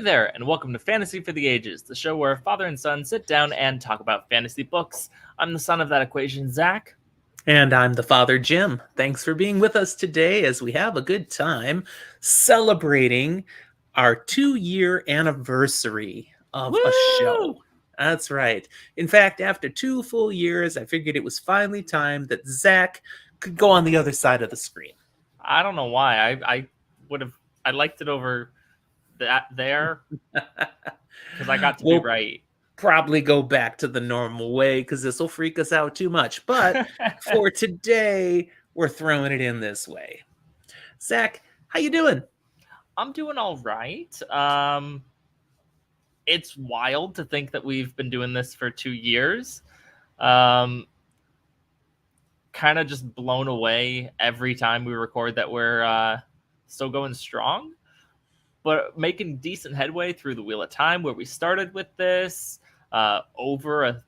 there, and welcome to Fantasy for the Ages, the show where father and son sit down and talk about fantasy books. I'm the son of that equation, Zach. And I'm the father, Jim. Thanks for being with us today as we have a good time celebrating our 2-year anniversary of a Woo! show. That's right. In fact, after 2 full years, I figured it was finally time that Zach could go on the other side of the screen. I don't know why. I would have. I liked it over that there because I got to be We'll right. probably go back to the normal way because this will freak us out too much. But for today, we're throwing it in this way. Zach, how you doing? I'm doing all right. It's wild to think that we've been doing this for 2 years. Kind of just blown away every time we record that we're still going strong, but making decent headway through the Wheel of Time where we started with this, over a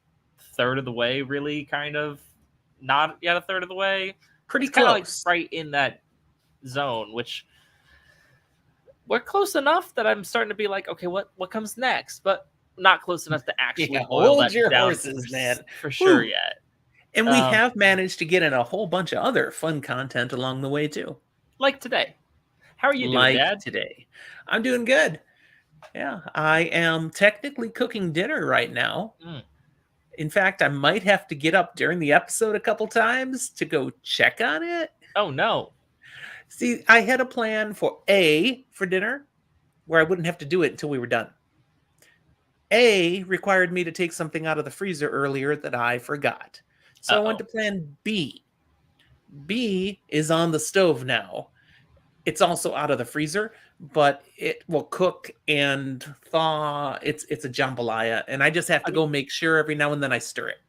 third of the way, really, kind of not yet a third of the way. Pretty It's kind of like close. right in that zone, which we're close enough that I'm starting to be like, okay, what comes next? But not close enough to actually boil hold that your down horses, man. for sure Woo. yet. And we have managed to get in a whole bunch of other fun content along the way, too. Like today. How are you doing, Dad? Today. I'm doing good. Yeah, I am technically cooking dinner right now. In fact, I might have to get up during the episode a couple times to go check on it. Oh, no. See, I had a plan for dinner where I wouldn't have to do it until we were done. A required me to take something out of the freezer earlier that I forgot. So I went to plan B. B is on the stove now. It's also out of the freezer, but it will cook and thaw. It's a jambalaya, and I just have to go make sure every now and then I stir it.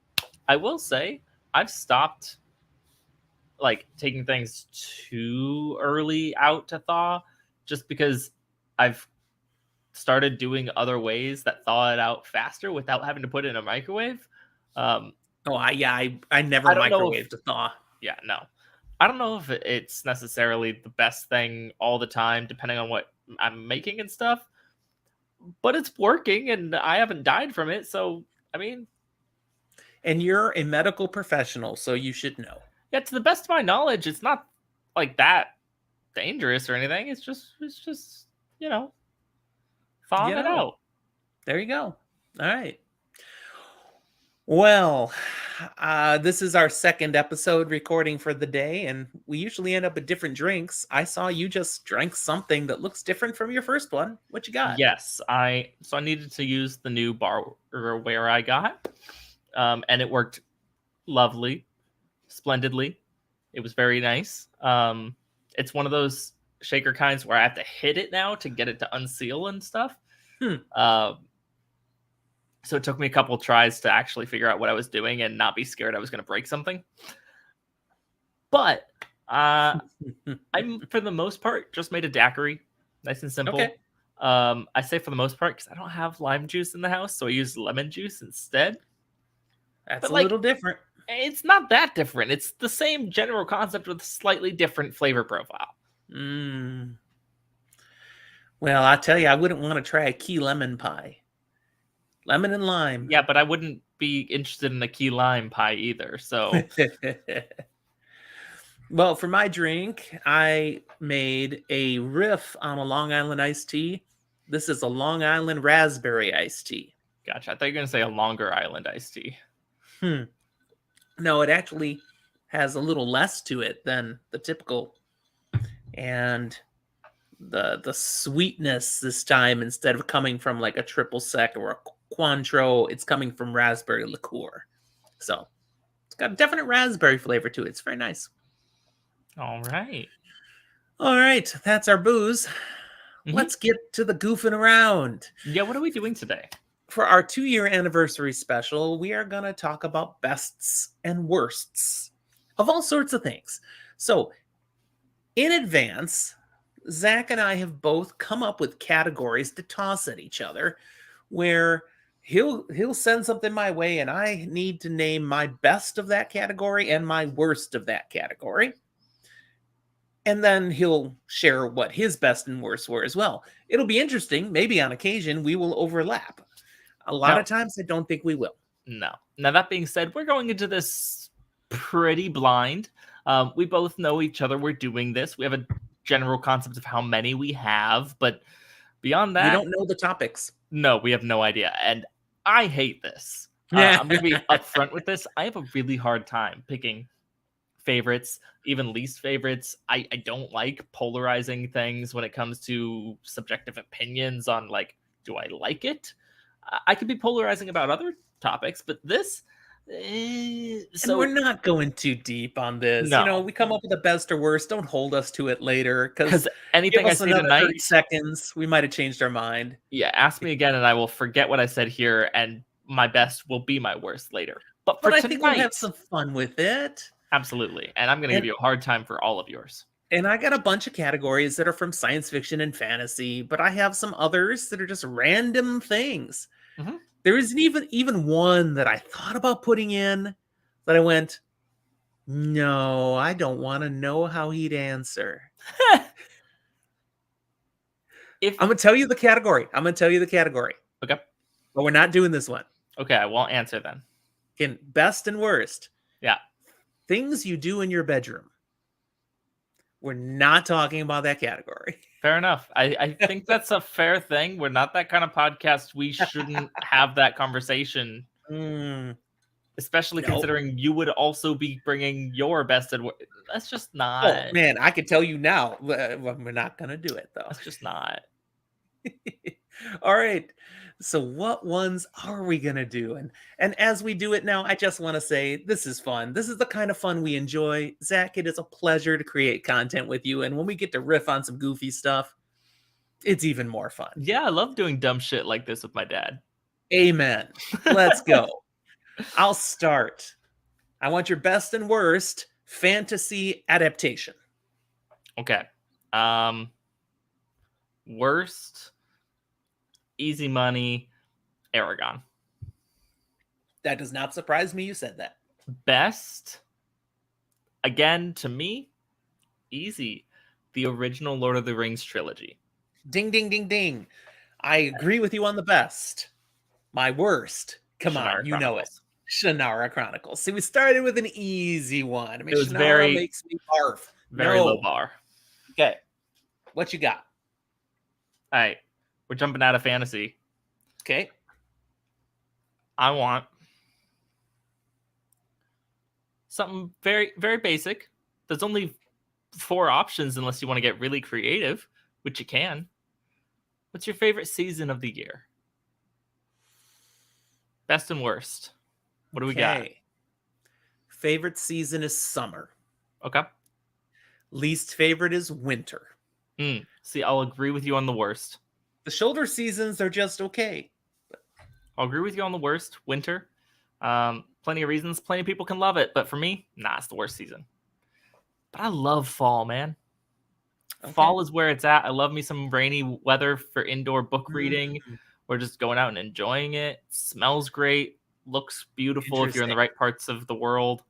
I will say, I've stopped like taking things too early out to thaw, just because I've started doing other ways that thaw it out faster without having to put it in a microwave. I never microwave to thaw. Yeah, no. I don't know if it's necessarily the best thing all the time, depending on what I'm making and stuff, but it's working and I haven't died from it. So, I mean, and you're a medical professional, so you should know. Yeah, to the best of my knowledge, it's not like that dangerous or anything. It's just, thawing it out. There you go. All right. Well, this is our second episode recording for the day, and we usually end up with different drinks. I saw you just drank something that looks different from your first one. What you got? Yes, I needed to use the new barware I got, and it worked lovely, splendidly. It was very nice. It's one of those shaker kinds where I have to hit it now to get it to unseal and stuff. So it took me a couple tries to actually figure out what I was doing and not be scared I was going to break something. But I'm, for the most part, just made a daiquiri. Nice and simple. Okay. I say for the most part because I don't have lime juice in the house, so I use lemon juice instead. That's a little different. It's not that different. It's the same general concept with a slightly different flavor profile. Well, I tell you, I wouldn't want to try a key lemon pie. Lemon and lime. Yeah, but I wouldn't be interested in a key lime pie either, so... Well, for my drink, I made a riff on a Long Island iced tea. This is a Long Island raspberry iced tea. Gotcha. I thought you were going to say a Longer Island iced tea. No, it actually has a little less to it than the typical. And the sweetness this time, instead of coming from like a triple sec or a Cointreau, it's coming from raspberry liqueur. So it's got a definite raspberry flavor to it. It's very nice. All right. That's our booze. Let's get to the goofing around. Yeah, what are we doing today? For our 2-year anniversary special, we are going to talk about bests and worsts of all sorts of things. So in advance, Zach and I have both come up with categories to toss at each other where he'll send something my way and I need to name my best of that category and my worst of that category. And then he'll share what his best and worst were as well. It'll be interesting. Maybe on occasion we will overlap. A lot Now, of times I don't think we will. no. Now, that being said, we're going into this pretty blind. We both know each other. We're doing this. We have a general concept of how many we have, but beyond We that, don't know the topics. no, we have no idea. And I hate this. Yeah. I'm going to be upfront with this. I have a really hard time picking favorites, even least favorites. I don't like polarizing things when it comes to subjective opinions on, like, do I like it? I could be polarizing about other topics, but this, And so we're not going too deep on this. no, We come up with the best or worst. Don't hold us to it later, because because give anything I us say another 30 tonight, seconds. We might have changed our mind. yeah, ask me again and I will forget what I said here, and my best will be my worst later. But for But I tonight, think we'll have some fun with it. absolutely. And I'm going to give And, you a hard time for all of yours. and I got a bunch of categories that are from science fiction and fantasy, but I have some others that are just random things. Mhm. There isn't even one that I thought about putting in that I went, no, I don't want to know how he'd answer. If I'm going to tell you the category. okay, But we're not doing this one. okay, I won't answer then. Again, best and worst. Yeah. Things you do in your bedroom. We're not talking about that category. Fair enough. I think that's a fair thing. We're not that kind of podcast. We shouldn't have that conversation, especially Nope. considering you would also be bringing your best and that's just Oh, not. man, I could tell you now. We're not going to do it, though. That's just not. All right. So what ones are we going to do? And as we do it now, I just want to say this is fun. This is the kind of fun we enjoy. Zach, it is a pleasure to create content with you. And when we get to riff on some goofy stuff, it's even more fun. Yeah, I love doing dumb shit like this with my dad. Amen. Let's go. I'll start. I want your best and worst fantasy adaptation. Okay. Worst, easy money, Aragon. That does not surprise me you said that. Best, again, to me, easy. The original Lord of the Rings trilogy. Ding, ding, ding, ding. I agree with you on the best. My worst. Come Shannara on, you know it. Chronicles. Shannara Chronicles. See, we started with an easy one. I mean, It was Shannara makes me barf. Very No. low bar. Okay. What you got? All right. We're jumping out of fantasy. Okay. I want something very, very basic. There's only 4 options unless you want to get really creative, which you can. What's your favorite season of the year? Best and worst. What do we got? Okay. Favorite season is summer. Okay. Least favorite is winter. See, I'll agree with you on the worst. The shoulder seasons are just okay. I'll agree with you on the worst. Winter. Plenty of reasons. Plenty of people can love it. But for me, nah, it's the worst season. But I love fall, man. Okay. Fall is where it's at. I love me some rainy weather for indoor book reading or just going out and enjoying it. Smells great. Looks beautiful if you're in the right parts of the world.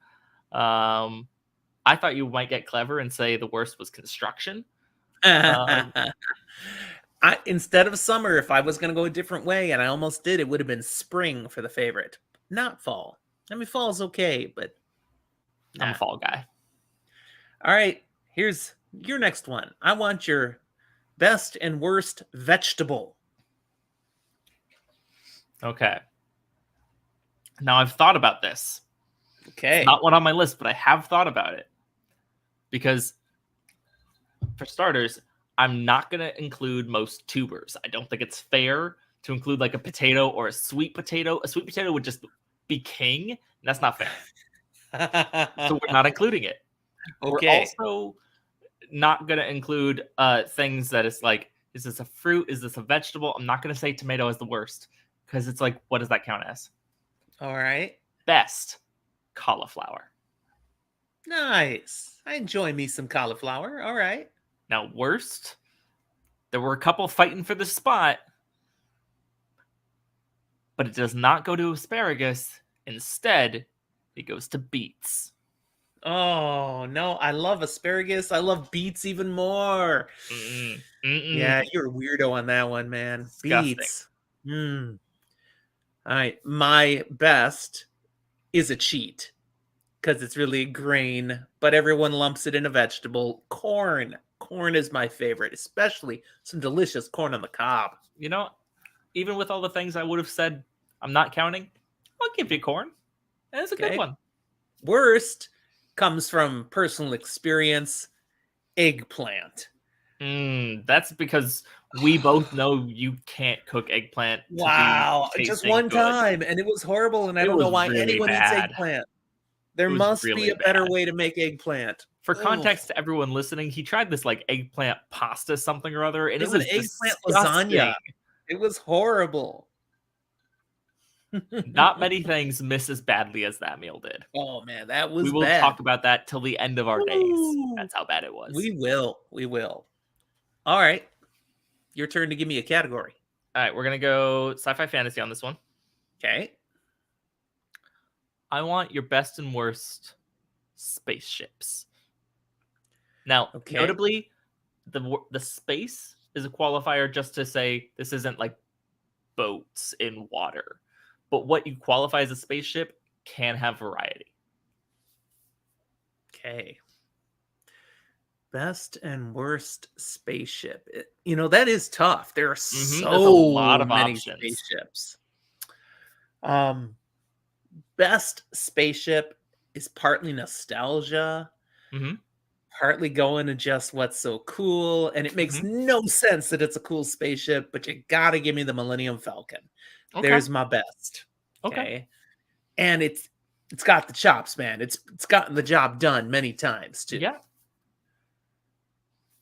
I thought you might get clever and say the worst was construction. Instead of summer, if I was going to go a different way, and I almost did, it would have been spring for the favorite, not fall. I mean, fall's okay, but I'm a fall guy. All right, here's your next one. I want your best and worst vegetable. Okay. Now I've thought about this. Okay. It's not one on my list, but I have thought about it. Because for starters, I'm not going to include most tubers. I don't think it's fair to include like a potato or a sweet potato. A sweet potato would just be king, and that's not fair. So we're not including it. Okay. We're also not going to include things that is like, is this a fruit? Is this a vegetable? I'm not going to say tomato is the worst because it's like, what does that count as? All right. Best, cauliflower. Nice. I enjoy me some cauliflower. All right. Now, worst, there were a couple fighting for the spot, but it does not go to asparagus. Instead, it goes to beets. Oh no, I love asparagus. I love beets even more. Mm-mm. Mm-mm. Yeah, you're a weirdo on that one, man. Disgusting. Beets. Mm. All right, my best is a cheat because it's really a grain, but everyone lumps it in a vegetable. Corn. Corn is my favorite, especially some delicious corn on the cob. You know, even with all the things I would have said, I'm not counting. I'll give you corn. That's a good Okay. one. Worst comes from personal experience. Eggplant. That's because we both know you can't cook eggplant to be Wow, just tasting one good. time, and it was horrible, and I It don't know was why really anyone eats bad. eggplant. There It was must be really a better bad. way to make eggplant. For Ugh. context to everyone listening, he tried this like eggplant pasta something or other, and It it was an was eggplant lasagna. disgusting. It was horrible. Not many things miss as badly as that meal did. Oh man, that We was will bad. talk about that till the end of our days. Woo! That's how bad it was. We will. We will. All right. Your turn to give me a category. All right, we're gonna go sci-fi fantasy on this one. Okay. I want your best and worst spaceships. Now, Okay. notably, the space is a qualifier just to say this isn't like boats in water, but what you qualify as a spaceship can have variety. Okay. Best and worst spaceship. That is tough. There are There's a lot so of many options. spaceships. Best spaceship is partly nostalgia, Mhm. partly going to just what's so cool, and it makes Mhm. no sense that it's a cool spaceship, but you gotta give me the Millennium Falcon. Okay. There's my best. Okay. Okay. And it's got the chops, man. It's gotten the job done many times too. Yeah.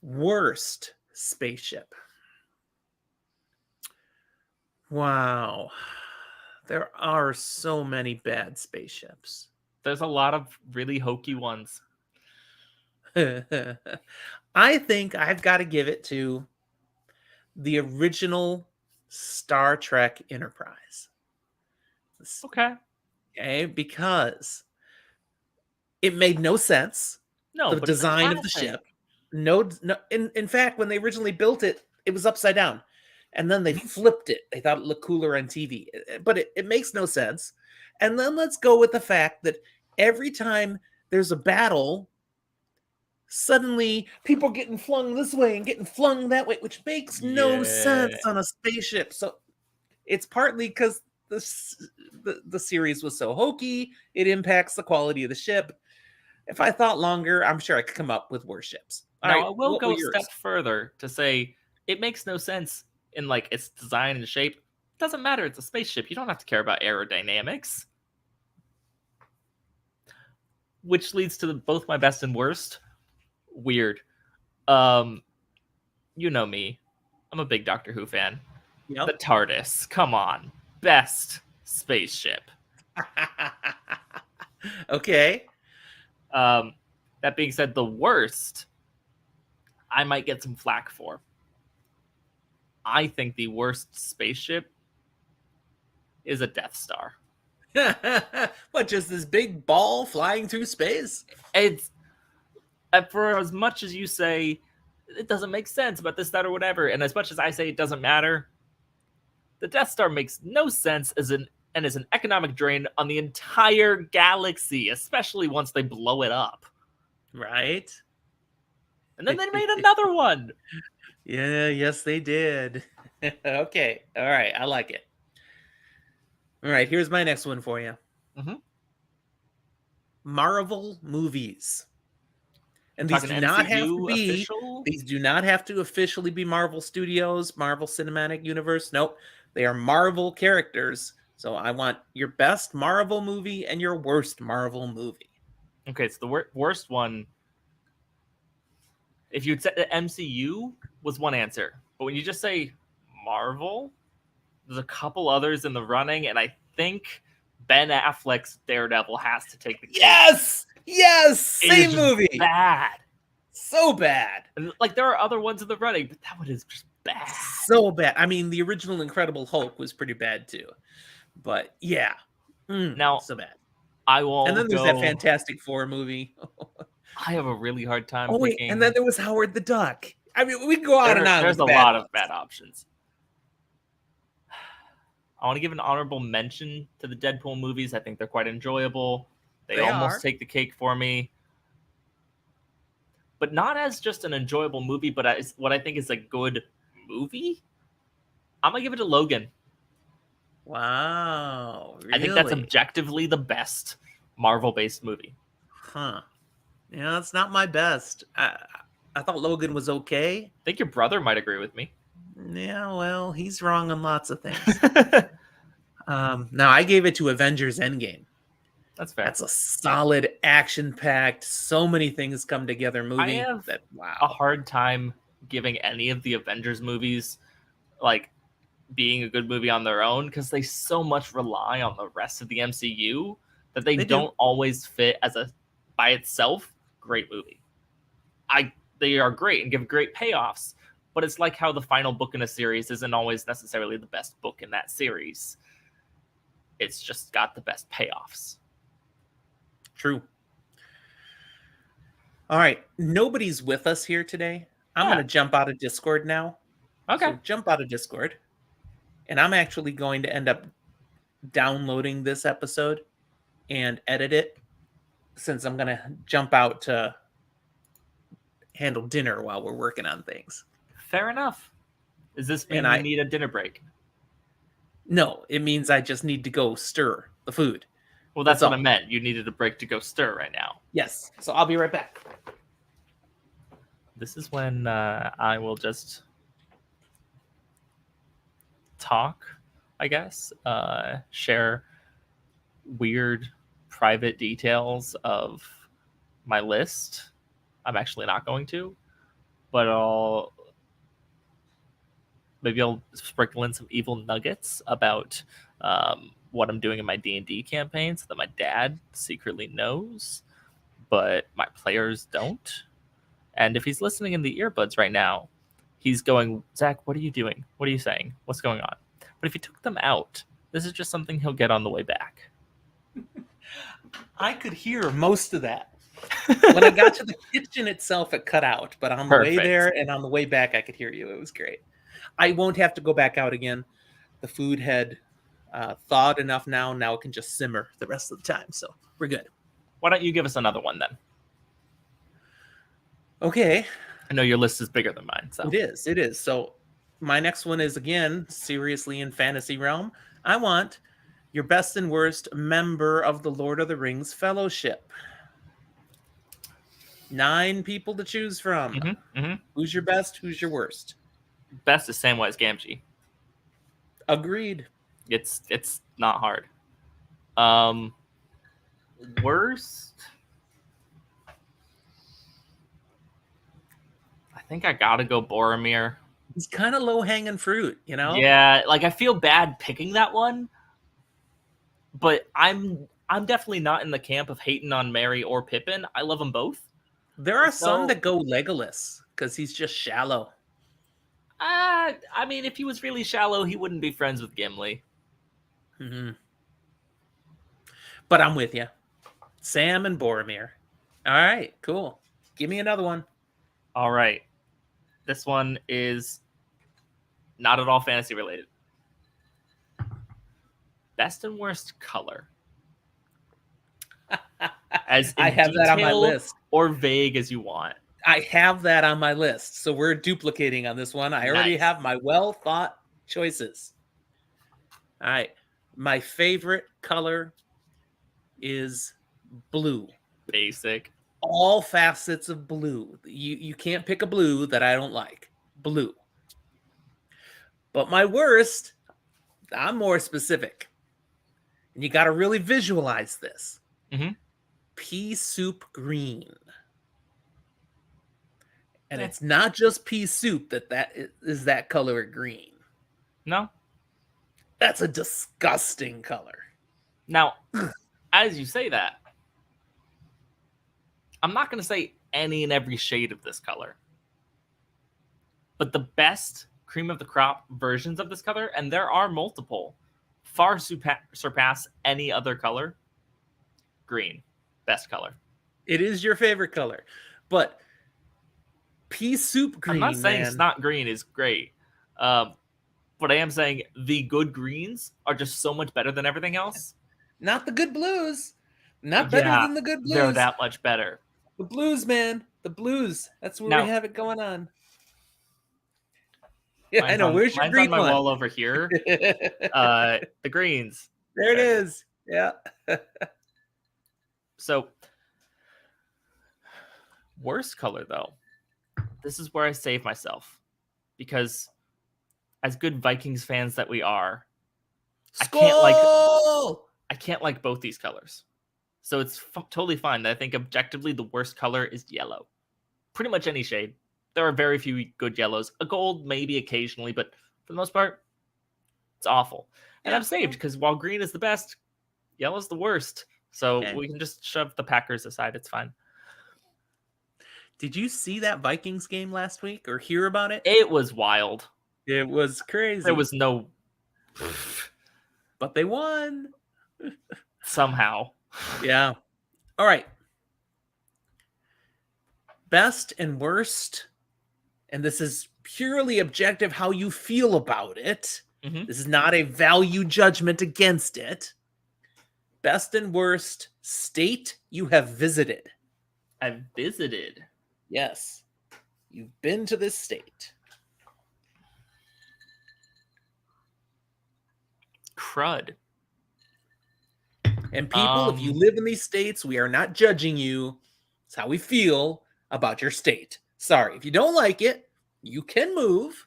Worst spaceship. Wow. There are so many bad spaceships. There's a lot of really hokey ones. I think I've got to give it to the original Star Trek Enterprise. Okay. Okay, because it made no sense. No, The but it's a design of the classic. ship. No, in fact, when they originally built it, it was upside down. And then they Mhm. flipped it. They thought it looked cooler on TV. But it makes no sense. And then let's go with the fact that every time there's a battle, suddenly people are getting flung this way and getting flung that way, which makes no Yeah. sense on a spaceship. So it's partly because the series was so hokey, it impacts the quality of the ship. If I thought longer, I'm sure I could come up with worse ships. All Now, right, I will what were go a step yours? further to say it makes no sense in like its design and shape. It doesn't matter. It's a spaceship. You don't have to care about aerodynamics. Which leads to both my best and worst. Weird. Um, you know me. I'm a big Doctor Who fan. The Yep. TARDIS. Come on. Best spaceship. Okay. That being said, the worst, I might get some flack for. I think the worst spaceship is a Death Star. What, just this big ball flying through space? It's for as much as you say it doesn't make sense about this, that, or whatever, and as much as I say it doesn't matter, the Death Star makes no sense as an economic drain on the entire galaxy, especially once they blow it up. Right? And then they made another one. Yeah, yes, they did. Okay. All right. I like it. All right. Here's my next one for you. Mm-hmm. Marvel movies. And these Talking do not have to MCU be official. these do not have to officially be Marvel Studios, Marvel Cinematic Universe. Nope. They are Marvel characters. So I want your best Marvel movie and your worst Marvel movie. Okay, so the worst one, if you'd said the MCU was one answer, but when you just say Marvel, there's a couple others in the running, and I think Ben Affleck's Daredevil has to take the cake. Yes! Yes! It is Same movie. bad. So bad. And like there are other ones in the running, but that one is just bad. So bad. I mean, the original Incredible Hulk was pretty bad too. But yeah. Now, so bad. I will And then there's that go. Fantastic Four movie. I have a really hard time Oh wait, picking. and then there was Howard the Duck. I mean, we can go on and on with There's the a bad lot ones. of bad options. I want to give an honorable mention to the Deadpool movies. I think they're quite enjoyable. They They almost are. take the cake for me. But not as just an enjoyable movie, but as what I think is a good movie. I'm going to give it to Logan. Wow, I think that's really? objectively the best Marvel-based movie. Huh. Yeah, that's not my best. I thought Logan was okay. I think your brother might agree with me. Yeah, well, he's wrong on lots of things. Now I gave it to Avengers Endgame. That's fair. That's a solid, action-packed, so many things come together movie. I have that a wow. hard time giving any of the Avengers movies like being a good movie on their own because they so much rely on the rest of the MCU that they They do. don't always fit as a by itself great movie. They are great and give great payoffs, but it's like how the final book in a series isn't always necessarily the best book in that series. It's just got the best payoffs. True. All right, nobody's with us here today. I'm going to jump out of Discord now. Okay. So jump out of Discord. And I'm actually going to end up downloading this episode and edit it since I'm going to jump out to handle dinner while we're working on things. Fair enough. Does this mean And you need a dinner break? No, it means I just need to go stir the food. Well, that's what I meant. You needed a break to go stir right now. Yes. So I'll be right back. This is when I will just talk, I guess, share weird private details of my list. I'm actually not going to, but I'll sprinkle in some evil nuggets about what I'm doing in my D&D campaign so that my dad secretly knows, but my players don't. And if he's listening in the earbuds right now, he's going, Zach, what are you doing? What are you saying? What's going on? But if he took them out, this is just something he'll get on the way back. I could hear most of that. When I got to the kitchen itself, it cut out. But on the way there and on the way back, I could hear you. It was great. I won't have to go back out again. The food had thawed enough now. Now it can just simmer the rest of the time. So we're good. Why don't you give us another one then? Okay. I know your list is bigger than mine. So It is. So my next one is, again, seriously in fantasy realm. I want your best and worst member of the Lord of the Rings Fellowship. 9 people to choose from. Who's your best? Who's your worst? Best is Samwise Gamgee. Agreed. It's not hard. Worst, I think I gotta go Boromir. He's kind of low hanging fruit, you know? Yeah, like I feel bad picking that one, but I'm definitely not in the camp of hating on Merry or Pippin. I love them both. There are some that go Legolas because he's just shallow. I mean, if he was really shallow, he wouldn't be friends with Gimli. But I'm with you. Sam and Boromir. All right, cool. Give me another one. All right. This one is not at all fantasy related. Best and worst color. As I have that on my list. Or vague as you want. I have that on my list. So we're duplicating on this one. I already have my well thought choices. All right. My favorite color is blue. Basic. All facets of blue. You can't pick a blue that I don't like. Blue. But my worst, I'm more specific. And you got to really visualize this. Pea soup green. And it's not just pea soup that is that color of green. No. That's a disgusting color. Now, as you say that, I'm not going to say any and every shade of this color. But the best cream of the crop versions of this color, and there are multiple, far surpass any other color, green, best color. It is your favorite color, but pea soup green, I'm not saying man. snot green is great, but I am saying the good greens are just so much better than everything else. Not the good blues. Not better Yeah, than the good blues. they're that much better. The blues, man. The blues. That's where we have it going on. Yeah, I know. Where's your green on my one? wall over here. The greens. There it is. Yeah. So, worst color though. This is where I save myself, because as good Vikings fans that we are, I can't like both these colors. So it's totally fine that I think objectively the worst color is yellow. Pretty much any shade. There are very few good yellows. A gold maybe occasionally, but for the most part, it's awful. And I'm saved because while green is the best, yellow's the worst. So we can just shove the Packers aside. It's fine. Did you see that Vikings game last week or hear about it? It was wild. It was crazy. There was no... But they won. Somehow. Yeah. All right. Best and worst. And this is purely objective how you feel about it. Mm-hmm. This is not a value judgment against it. Best and worst state you have visited. I've visited. Yes. You've been to this state. Crud. And people, if you live in these states, we are not judging you. It's how we feel about your state. Sorry, if you don't like it, you can move.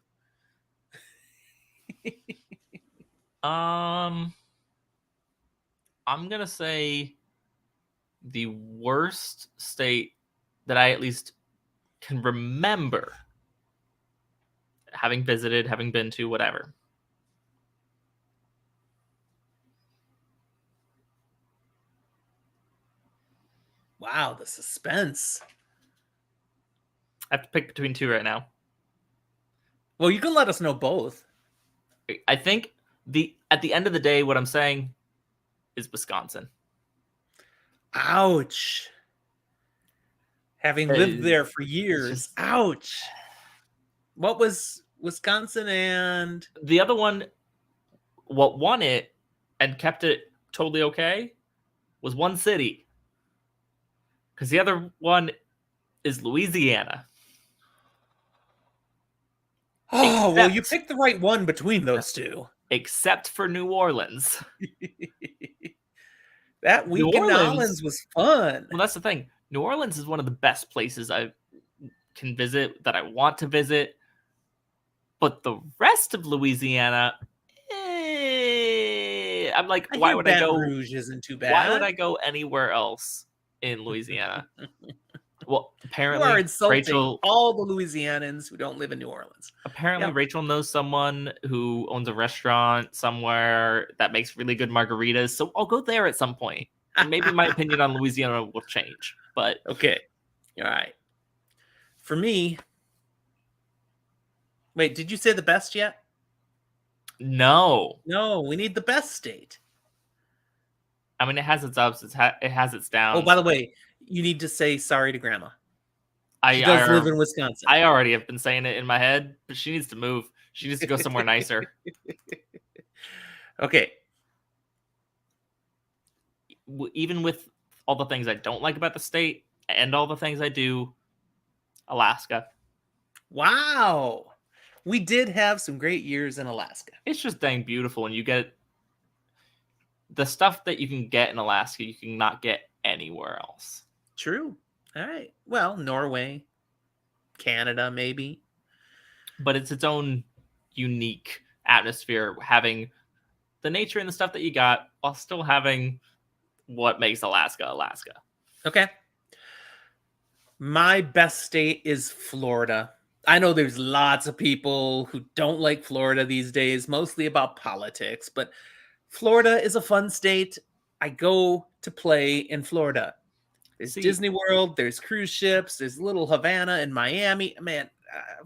I'm gonna say the worst state that I at least can remember having visited, having been to, whatever. Wow, the suspense. I have to pick between two right now. Well, you can let us know both. I think at the end of the day, what I'm saying is Wisconsin. Ouch. Having lived there for years. Ouch. What was Wisconsin and... The other one, what won it and kept it totally okay was one city. Because the other one is Louisiana. Oh, well, you picked the right one between those two. Except for New Orleans. That week in New Orleans was fun. Well, that's the thing. New Orleans is one of the best places I can visit, that I want to visit. But the rest of Louisiana, I'm like, why would I go? Baton Rouge isn't too bad. Why would I go anywhere else in Louisiana? Well, apparently, you are insulting Rachel, all the Louisianans who don't live in New Orleans. Apparently, Rachel knows someone who owns a restaurant somewhere that makes really good margaritas. So I'll go there at some point. And maybe my opinion on Louisiana will change. But okay, all right. For me, wait, did you say the best yet? No, we need the best state. I mean, it has its ups, it has its downs. Oh, by the way, you need to say sorry to Grandma. She I does live in Wisconsin. I already have been saying it in my head, but she needs to move. She needs to go somewhere nicer. Okay. Even with all the things I don't like about the state and all the things I do, Alaska. Wow. We did have some great years in Alaska. It's just dang beautiful, and you get the stuff that you can get in Alaska, you can not get anywhere else. True. All right. Well, Norway, Canada, maybe. But it's its own unique atmosphere, having the nature and the stuff that you got while still having what makes Alaska, Alaska. Okay. My best state is Florida. I know there's lots of people who don't like Florida these days, mostly about politics, but Florida is a fun state. I go to play in Florida. There's Disney World, there's cruise ships, there's little Havana and Miami. Man,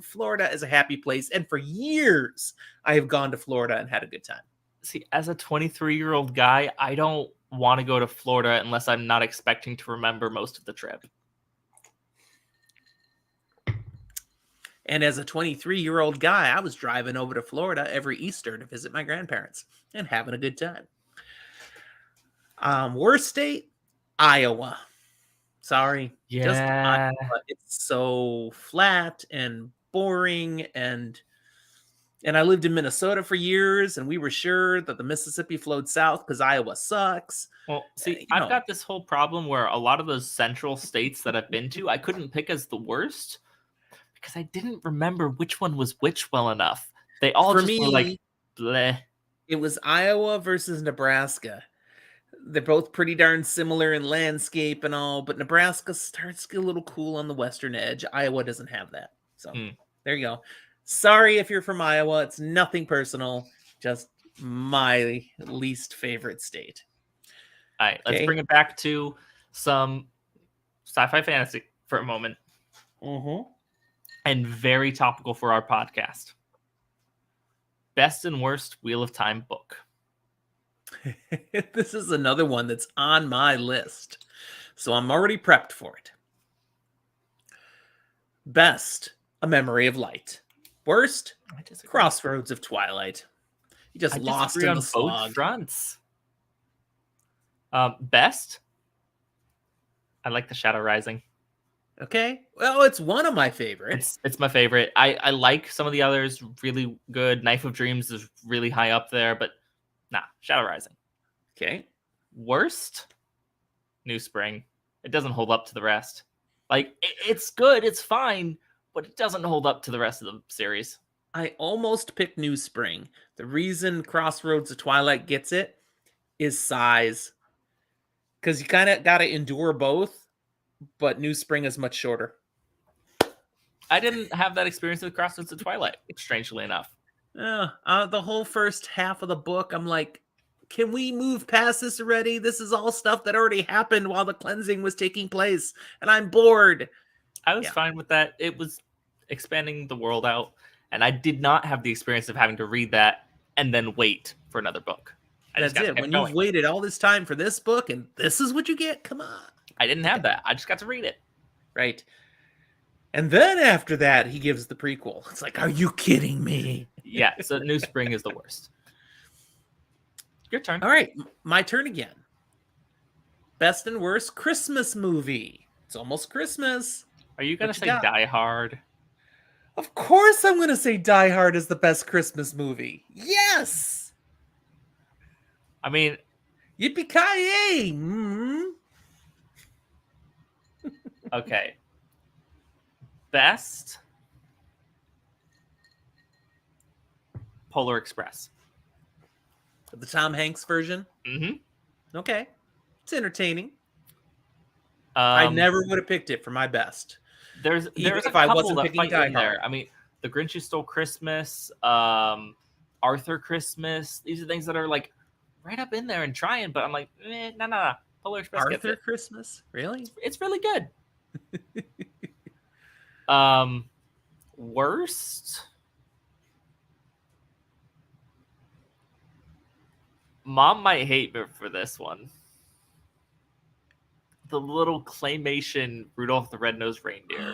Florida is a happy place. And for years, I have gone to Florida and had a good time. See, as a 23-year-old guy, I don't want to go to Florida unless I'm not expecting to remember most of the trip. And as a 23-year-old guy, I was driving over to Florida every Easter to visit my grandparents and having a good time. Worst state, Iowa. Sorry. Just Yeah. Iowa. It's so flat and boring, and I lived in Minnesota for years, and we were sure that the Mississippi flowed south because Iowa sucks. Well, see, You I've know, got this whole problem where a lot of those central states that I've been to, I couldn't pick as the worst because I didn't remember which one was which well enough. They all for just were like, me, bleh. it was Iowa versus Nebraska. They're both pretty darn similar in landscape and all, but Nebraska starts to get a little cool on the western edge. Iowa doesn't have that. So there you go. Sorry if you're from Iowa. It's nothing personal, just my least favorite state. All right, let's Okay. bring it back to some sci-fi fantasy for a moment. Mm-hmm. And very topical for our podcast. Best and worst Wheel of Time book. This is another one that's on my list, so I'm already prepped for it. Best, A Memory of Light. Worst, Crossroads of Twilight. You just lost in the slog. Both fronts. Best, I like The Shadow Rising. Okay, well, it's one of my favorites. It's my favorite. I like some of the others really good. Knife of Dreams is really high up there, but nah, Shadow Rising. Okay. Worst, New Spring. It doesn't hold up to the rest. Like, it's good, it's fine, but it doesn't hold up to the rest of the series. I almost picked New Spring. The reason Crossroads of Twilight gets it is size. Because you kind of got to endure both, but New Spring is much shorter. I didn't have that experience with Crossroads of Twilight, strangely enough. The whole first half of the book, I'm like, can we move past this already? This is all stuff that already happened while the cleansing was taking place, and I'm bored. I was fine with that. It was expanding the world out, and I did not have the experience of having to read that and then wait for another book. That's it. When you've waited all this time for this book, and this is what you get, come on. I didn't have that. I just got to read it. Right. And then after that, he gives the prequel. It's like, are you kidding me? Yeah, so New Spring is the worst. Your turn. All right, my turn again. Best and worst Christmas movie. It's almost Christmas. Are you going to say Die Hard? Of course I'm going to say Die Hard is the best Christmas movie. Yes! I mean... Yippee-ki-yay! Mm-hmm. Okay. Best... Polar Express. The Tom Hanks version? Mm-hmm. Okay. It's entertaining. I never would have picked it for my best. There's a couple that fight in there. I mean, The Grinch Who Stole Christmas, Arthur Christmas. These are things that are like right up in there and trying, but I'm like, no. Polar Express gets it. Arthur Christmas? Really? It's really good. Worst? Mom might hate me for this one. The little claymation Rudolph the Red-Nosed Reindeer.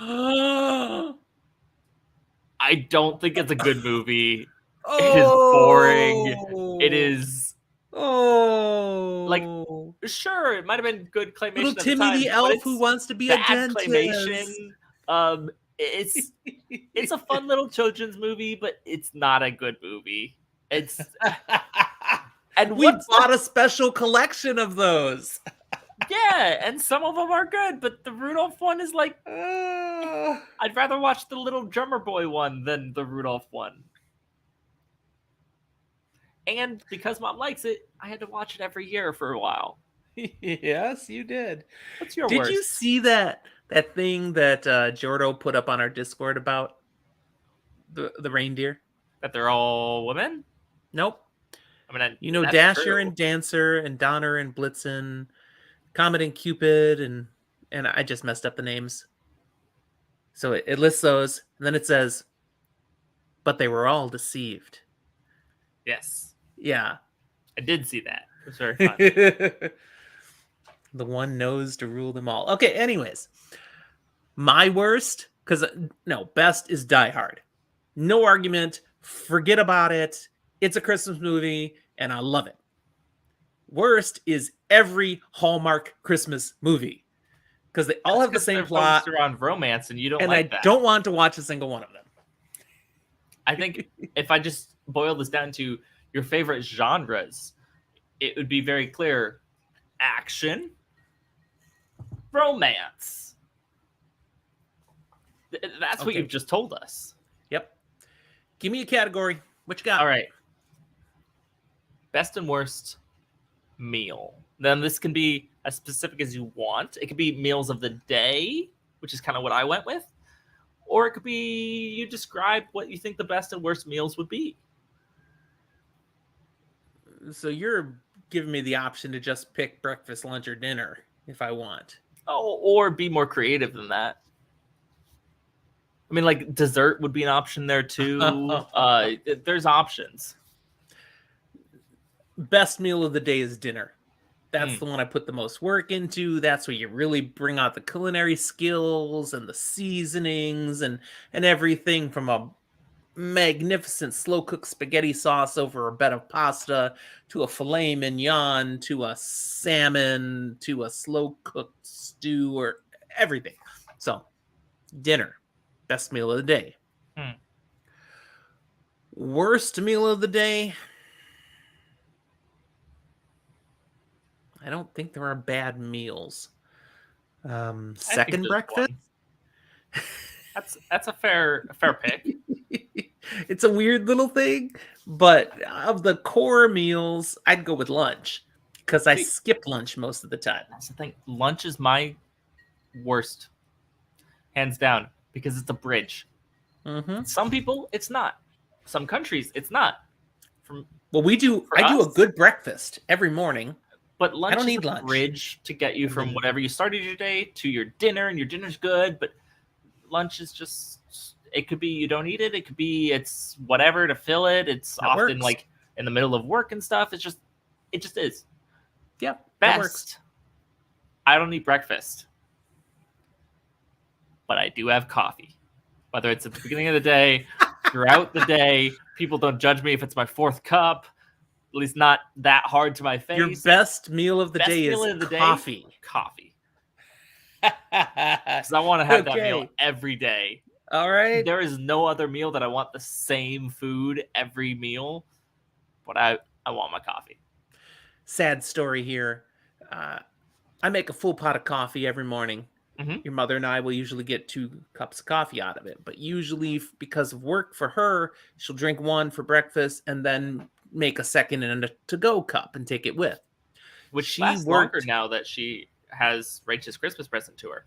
I don't think it's a good movie. It is boring. It is... like, sure, it might have been good claymation Little at Timmy the time, the elf who wants to be a dentist. Claymation. It's a fun little children's movie, but it's not a good movie. It's... And we bought a special collection of those. Yeah, and some of them are good, but the Rudolph one is like... I'd rather watch the little drummer boy one than the Rudolph one. And because Mom likes it, I had to watch it every year for a while. Yes, you did. What's your worst? Did you see that thing that Jordo put up on our Discord about the reindeer? That they're all women? Nope. I mean, you know, Dasher and Dancer and Donner and Blitzen, Comet and Cupid, and I just messed up the names. So it lists those, and then it says, but they were all deceived. Yes. Yeah. I did see that. It was very fun. The one knows to rule them all. Okay, anyways. My worst, because no, best is Die Hard. No argument. Forget about it. It's a Christmas movie, and I love it. Worst is every Hallmark Christmas movie because they all have the same plot around romance, and you don't and like I that. don't want to watch a single one of them. I think if I just boil this down to your favorite genres, it would be very clear: action, romance. That's what you've just told us. Yep. Give me a category. What you got? All right. Best and worst meal. Then this can be as specific as you want. It could be meals of the day, which is kind of what I went with. Or it could be you describe what you think the best and worst meals would be. So you're giving me the option to just pick breakfast, lunch, or dinner if I want. Oh, or be more creative than that. I mean, like dessert would be an option there too. There's options. Best meal of the day is dinner. That's the one I put the most work into. That's where you really bring out the culinary skills and the seasonings and everything, from a magnificent slow cooked spaghetti sauce over a bed of pasta to a filet mignon to a salmon to a slow cooked stew, or everything. So dinner, best meal of the day. Worst meal of the day, I don't think there are bad meals. Second breakfast. That's a fair pick. It's a weird little thing, but of the core meals, I'd go with lunch because I skip lunch most of the time. That's the thing. Lunch is my worst, hands down, because it's a bridge. Mm-hmm. Some people, it's not. Some countries, it's not. I do a good breakfast every morning. But lunch I don't is need a lunch. bridge to get you from whatever you started your day to your dinner, and your dinner's good, but lunch is just, it could be you don't eat it. It could be it's whatever to fill it. It's that often works. Like in the middle of work and stuff. It just is. Yeah, best. That works. I don't eat breakfast, but I do have coffee. Whether it's at the beginning of the day, throughout the day, people don't judge me if it's my fourth cup. At least not that hard to my face. Your best meal of the day is coffee. Coffee. Because I want to have that meal every day. All right. There is no other meal that I want the same food every meal, but I want my coffee. Sad story here. I make a full pot of coffee every morning. Mm-hmm. Your mother and I will usually get 2 cups of coffee out of it, but usually because of work for her, she'll drink one for breakfast and then make a second and a to-go cup and take it with. Which she lasts longer now that she has Rachel's Christmas present to her.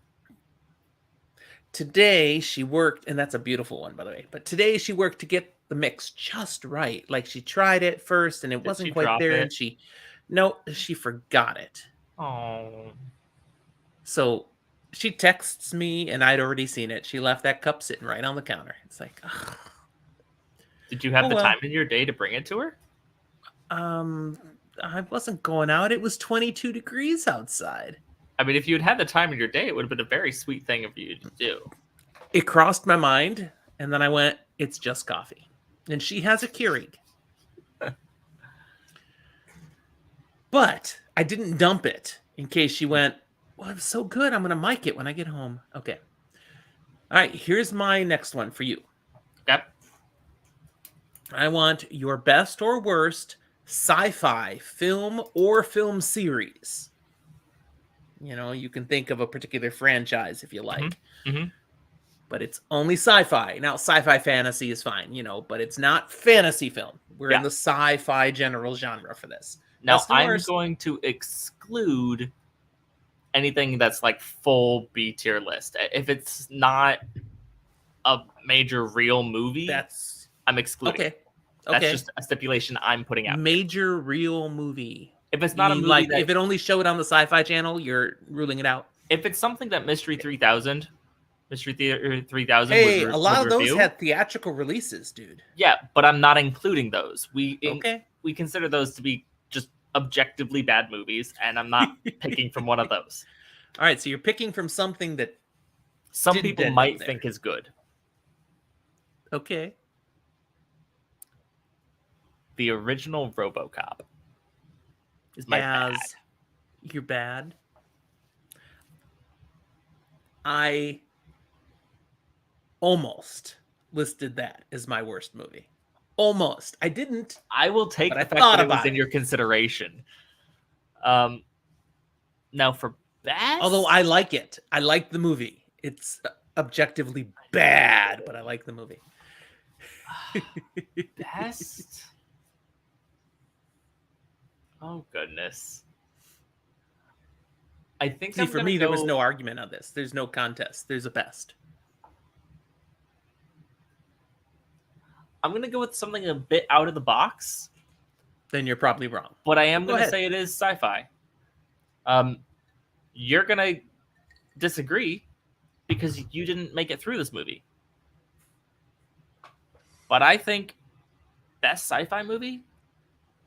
Today she worked, and that's a beautiful one, by the way, but today she worked to get the mix just right. Like she tried it first and it wasn't quite there, and she forgot it. Oh. So she texts me, and I'd already seen it. She left that cup sitting right on the counter. It's like, ugh. Did you have the time in your day to bring it to her? I wasn't going out. It was 22 degrees outside. I mean, if you had the time in your day, it would have been a very sweet thing of you to do. It crossed my mind, and then I went, it's just coffee. And she has a Keurig. But I didn't dump it in case she went, well, it was so good, I'm going to mic it when I get home. Okay. All right, here's my next one for you. Yep. I want your best or worst sci-fi film or film series. You know, you can think of a particular franchise if you like. Mm-hmm. Mm-hmm. But it's only sci-fi. Now, sci-fi fantasy is fine, but it's not fantasy film. We're in the sci-fi general genre for this. Now, I'm going to exclude anything that's like full B tier list. If it's not a major real movie, I'm excluding. Okay. That's just a stipulation I'm putting out. Major real movie. If it's not a movie, like if it only showed on the Sci-Fi Channel, you're ruling it out. If it's something that Mystery 3000 Hey, a lot of those had theatrical releases, dude. Yeah, but I'm not including those. We we consider those to be just objectively bad movies, and I'm not picking from one of those. All right, so you're picking from something that Some didn't people end up might there. think is good. Okay. The original RoboCop is my bad. You're bad. I almost listed that as my worst movie. Almost. I didn't. I will take But the I fact thought that it was about in it. your consideration. Now for best, Although I like it. I like the movie. It's objectively bad, but I like the movie. best. Oh goodness. I think See, I'm for gonna me, there was go- no argument on this. There's no contest. There's a best. I'm gonna go with something a bit out of the box, Then you're probably wrong. but I am Go gonna ahead. say it is sci-fi. You're gonna disagree because you didn't make it through this movie. But I think best sci-fi movie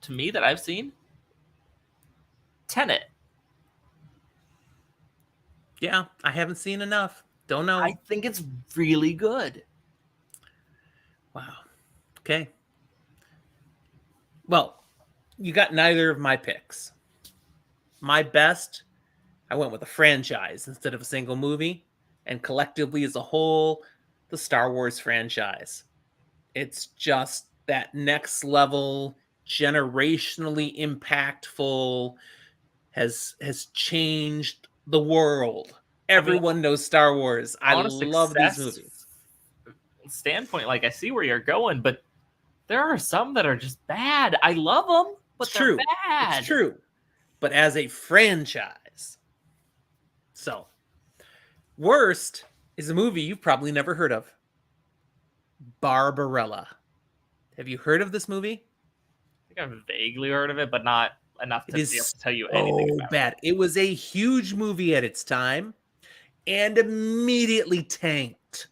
to me that I've seen, Tenet. Yeah, I haven't seen enough. Don't know. I think it's really good. Wow. Okay. Well, you got neither of my picks. My best, I went with a franchise instead of a single movie, and collectively as a whole, the Star Wars franchise. It's just that next level, generationally impactful, has changed the world. Everyone knows Star Wars. I On a love these success movies. standpoint, like I see where you're going, but there are some that are just bad. I love them, but It's they're true. bad. It's true. But as a franchise. So, worst is a movie you've probably never heard of. Barbarella. Have you heard of this movie? I think I've vaguely heard of it, but not enough It to be able is to tell you anything so about bad. It was a huge movie at its time and immediately tanked.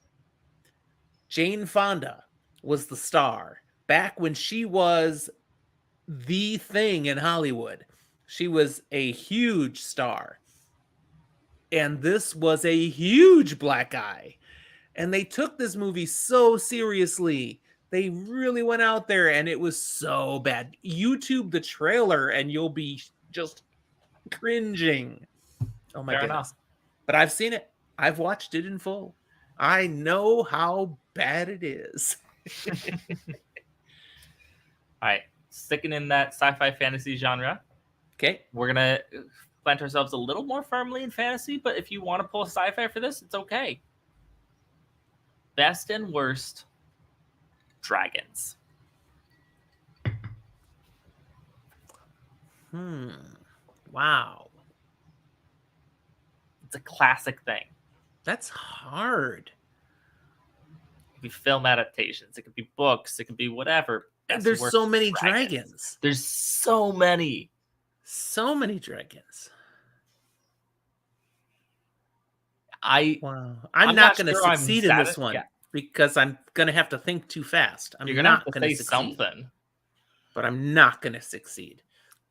Jane Fonda was the star back when she was the thing in Hollywood. She was a huge star. And this was a huge black eye. And they took this movie so seriously. They really went out there and it was so bad. YouTube the trailer and you'll be just cringing. Oh my Fair goodness. enough. But I've seen it. I've watched it in full. I know how bad it is. All right, sticking in that sci-fi fantasy genre, Okay. we're gonna plant ourselves a little more firmly in fantasy. But if you want to pull sci-fi for this, it's okay. Best and worst dragons. Wow. It's a classic thing. That's hard. It could be film adaptations. It could be books. It could be whatever. Best There's worst so many dragons. There's so many. So many dragons. Wow. I'm not going to sure I'm succeed in this satis- one yeah. because I'm going to have to think too fast. I'm You're gonna not have to going say to succeed. something. But I'm not going to succeed.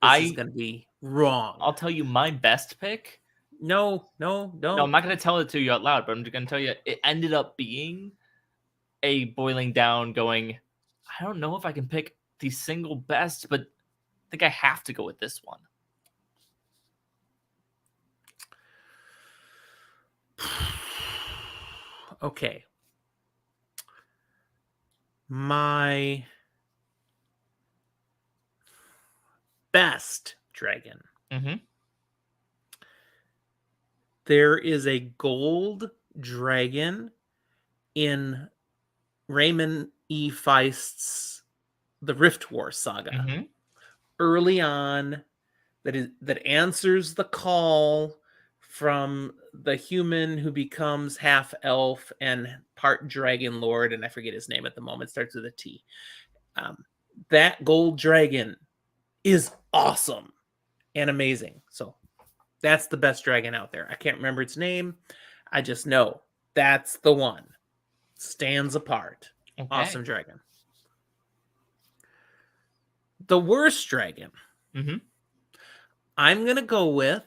This is going to be wrong. I'll tell you my best pick. No, No, I'm not going to tell it to you out loud, but I'm just going to tell you it ended up being a boiling down going, I don't know if I can pick the single best, but I think I have to go with this one. Okay. My best dragon. Mm-hmm. There is a gold dragon in Raymond E. Feist's The Rift War saga. Mm-hmm. Early on, that answers the call from the human who becomes half elf and part dragon lord, and I forget his name at the moment. It starts with a T. That gold dragon is awesome and amazing. So that's the best dragon out there. I can't remember its name. I just know that's the one. Stands apart. Okay. Awesome dragon. The worst dragon. Mm-hmm. I'm going to go with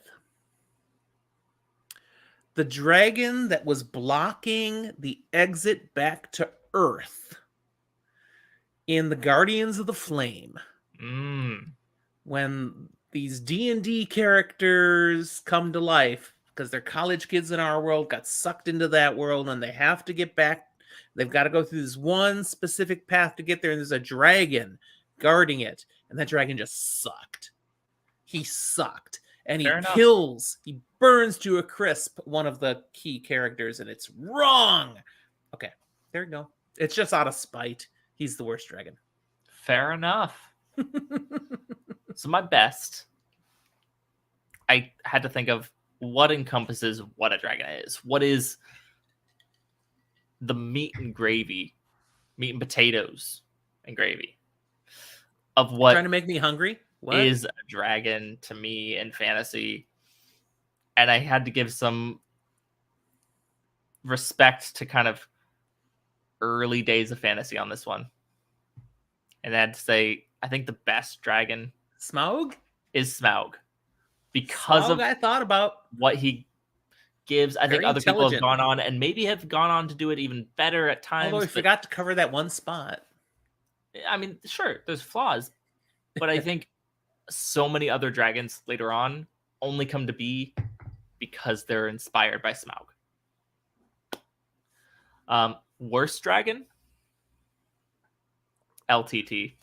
the dragon that was blocking the exit back to Earth in the Guardians of the Flame. When these D&D characters come to life, because they're college kids in our world, got sucked into that world, and they have to get back. They've got to go through this one specific path to get there, and there's a dragon guarding it, and that dragon just sucked. He sucked. And he he burns to a crisp one of the key characters, and it's wrong. Okay, there you go. It's just out of spite. He's the worst dragon. Fair enough. So my best, I had to think of what encompasses what a dragon is. What is the meat and potatoes and gravy of what trying to make me hungry? What is a dragon to me in fantasy? And I had to give some respect to kind of early days of fantasy on this one. And I had to say, I think the best dragon Smaug is Smaug. Because of I thought about what he gives. I think other people have gone on and maybe have gone on to do it even better at times. Although we forgot to cover that one spot. I mean, sure, there's flaws. But I think so many other dragons later on only come to be because they're inspired by Smaug. Worst dragon? LTT.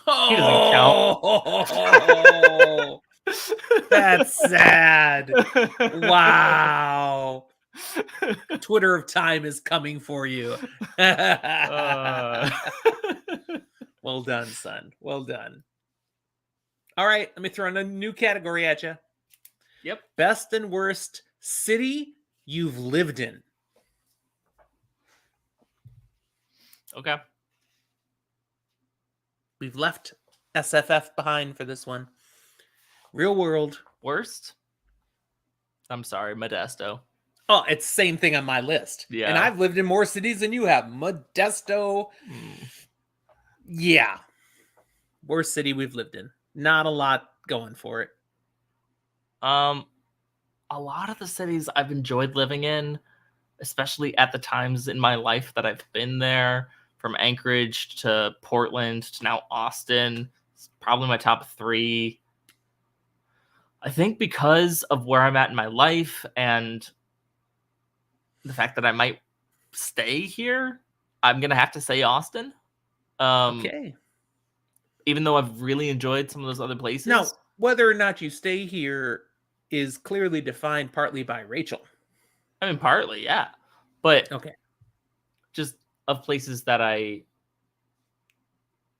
He doesn't count. That's sad. Wow. Twitter of time is coming for you. Well done, son. Well done. All right, let me throw in a new category at you. Yep. Best and worst city you've lived in. Okay. We've left SFF behind for this one. Real world. Worst? I'm sorry, Modesto. Oh, it's the same thing on my list. Yeah. And I've lived in more cities than you have. Modesto. Yeah. Worst city we've lived in. Not a lot going for it. A lot of the cities I've enjoyed living in, especially at the times in my life that I've been there, from Anchorage to Portland to now Austin, it's probably my top 3. I think because of where I'm at in my life and the fact that I might stay here, I'm going to have to say Austin. Okay. Even though I've really enjoyed some of those other places. Now, whether or not you stay here is clearly defined partly by Rachel. I mean, partly, yeah. But okay, just of places that I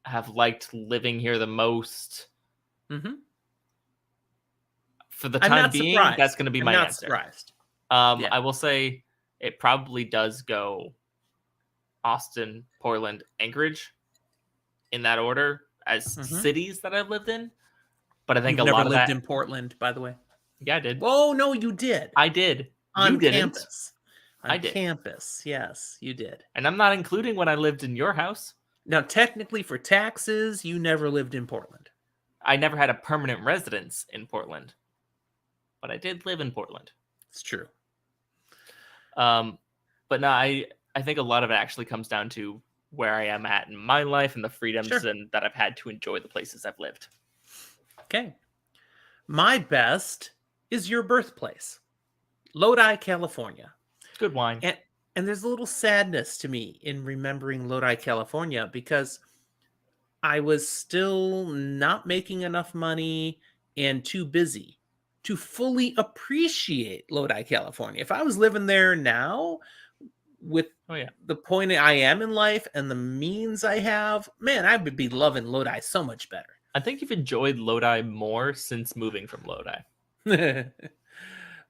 have liked living here the most. Mm-hmm. For the time being, surprised. that's going to be my answer. Surprised. Yeah. I will say it probably does go Austin, Portland, Anchorage in that order as cities that I've lived in. But I think You've a lot never of lived that... in Portland, by the way. Yeah, I did. Oh, no, you did. I did. On you didn't. Campus. On campus. Yes, you did. And I'm not including when I lived in your house. Now, technically, for taxes, you never lived in Portland. I never had a permanent residence in Portland. But I did live in Portland. It's true. But no, I think a lot of it actually comes down to where I am at in my life and the freedoms and that I've had to enjoy the places I've lived. Okay. My best is your birthplace, Lodi, California. Good wine. And there's a little sadness to me in remembering Lodi, California, because I was still not making enough money and too busy to fully appreciate Lodi, California. If I was living there now with the point I am in life and the means I have, man, I would be loving Lodi so much better. I think you've enjoyed Lodi more since moving from Lodi.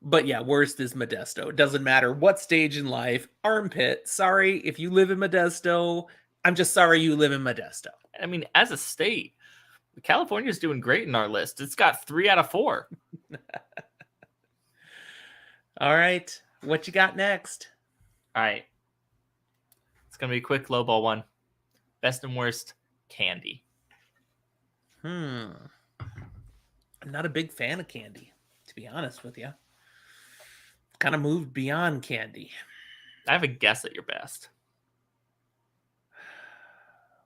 But yeah, worst is Modesto. It doesn't matter what stage in life. Armpit, sorry if you live in Modesto. I'm just sorry you live in Modesto. I mean, as a state, California's doing great in our list. It's got 3 out of 4. All right. What you got next? All right. It's going to be a quick lowball one. Best and worst candy. All I'm not a big fan of candy, to be honest with you. Kind of moved beyond candy. I have a guess at your best.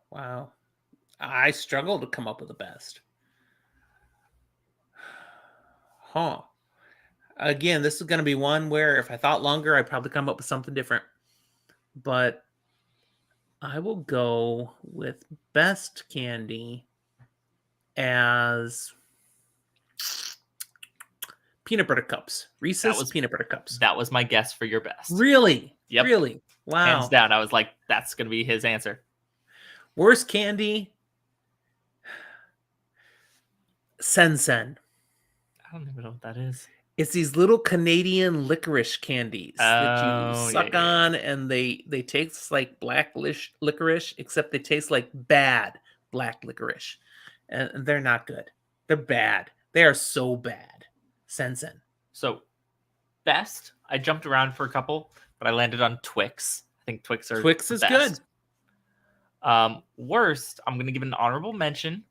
Wow. I struggle to come up with the best. Huh. Again, this is going to be one where if I thought longer, I'd probably come up with something different. But I will go with best candy as peanut butter cups. Reese's peanut butter cups. That was my guess for your best. Really? Yep. Really? Wow. Hands down. I was like, that's going to be his answer. Worst candy? Sen. I don't even know what that is. It's these little Canadian licorice candies that you suck yeah. on, and they taste like black licorice, except they taste like bad black licorice. And they're not good. They're bad. They are so bad. Sen. So, best, I jumped around for a couple, but I landed on Twix. I think Twix is good. Worst, I'm going to give an honorable mention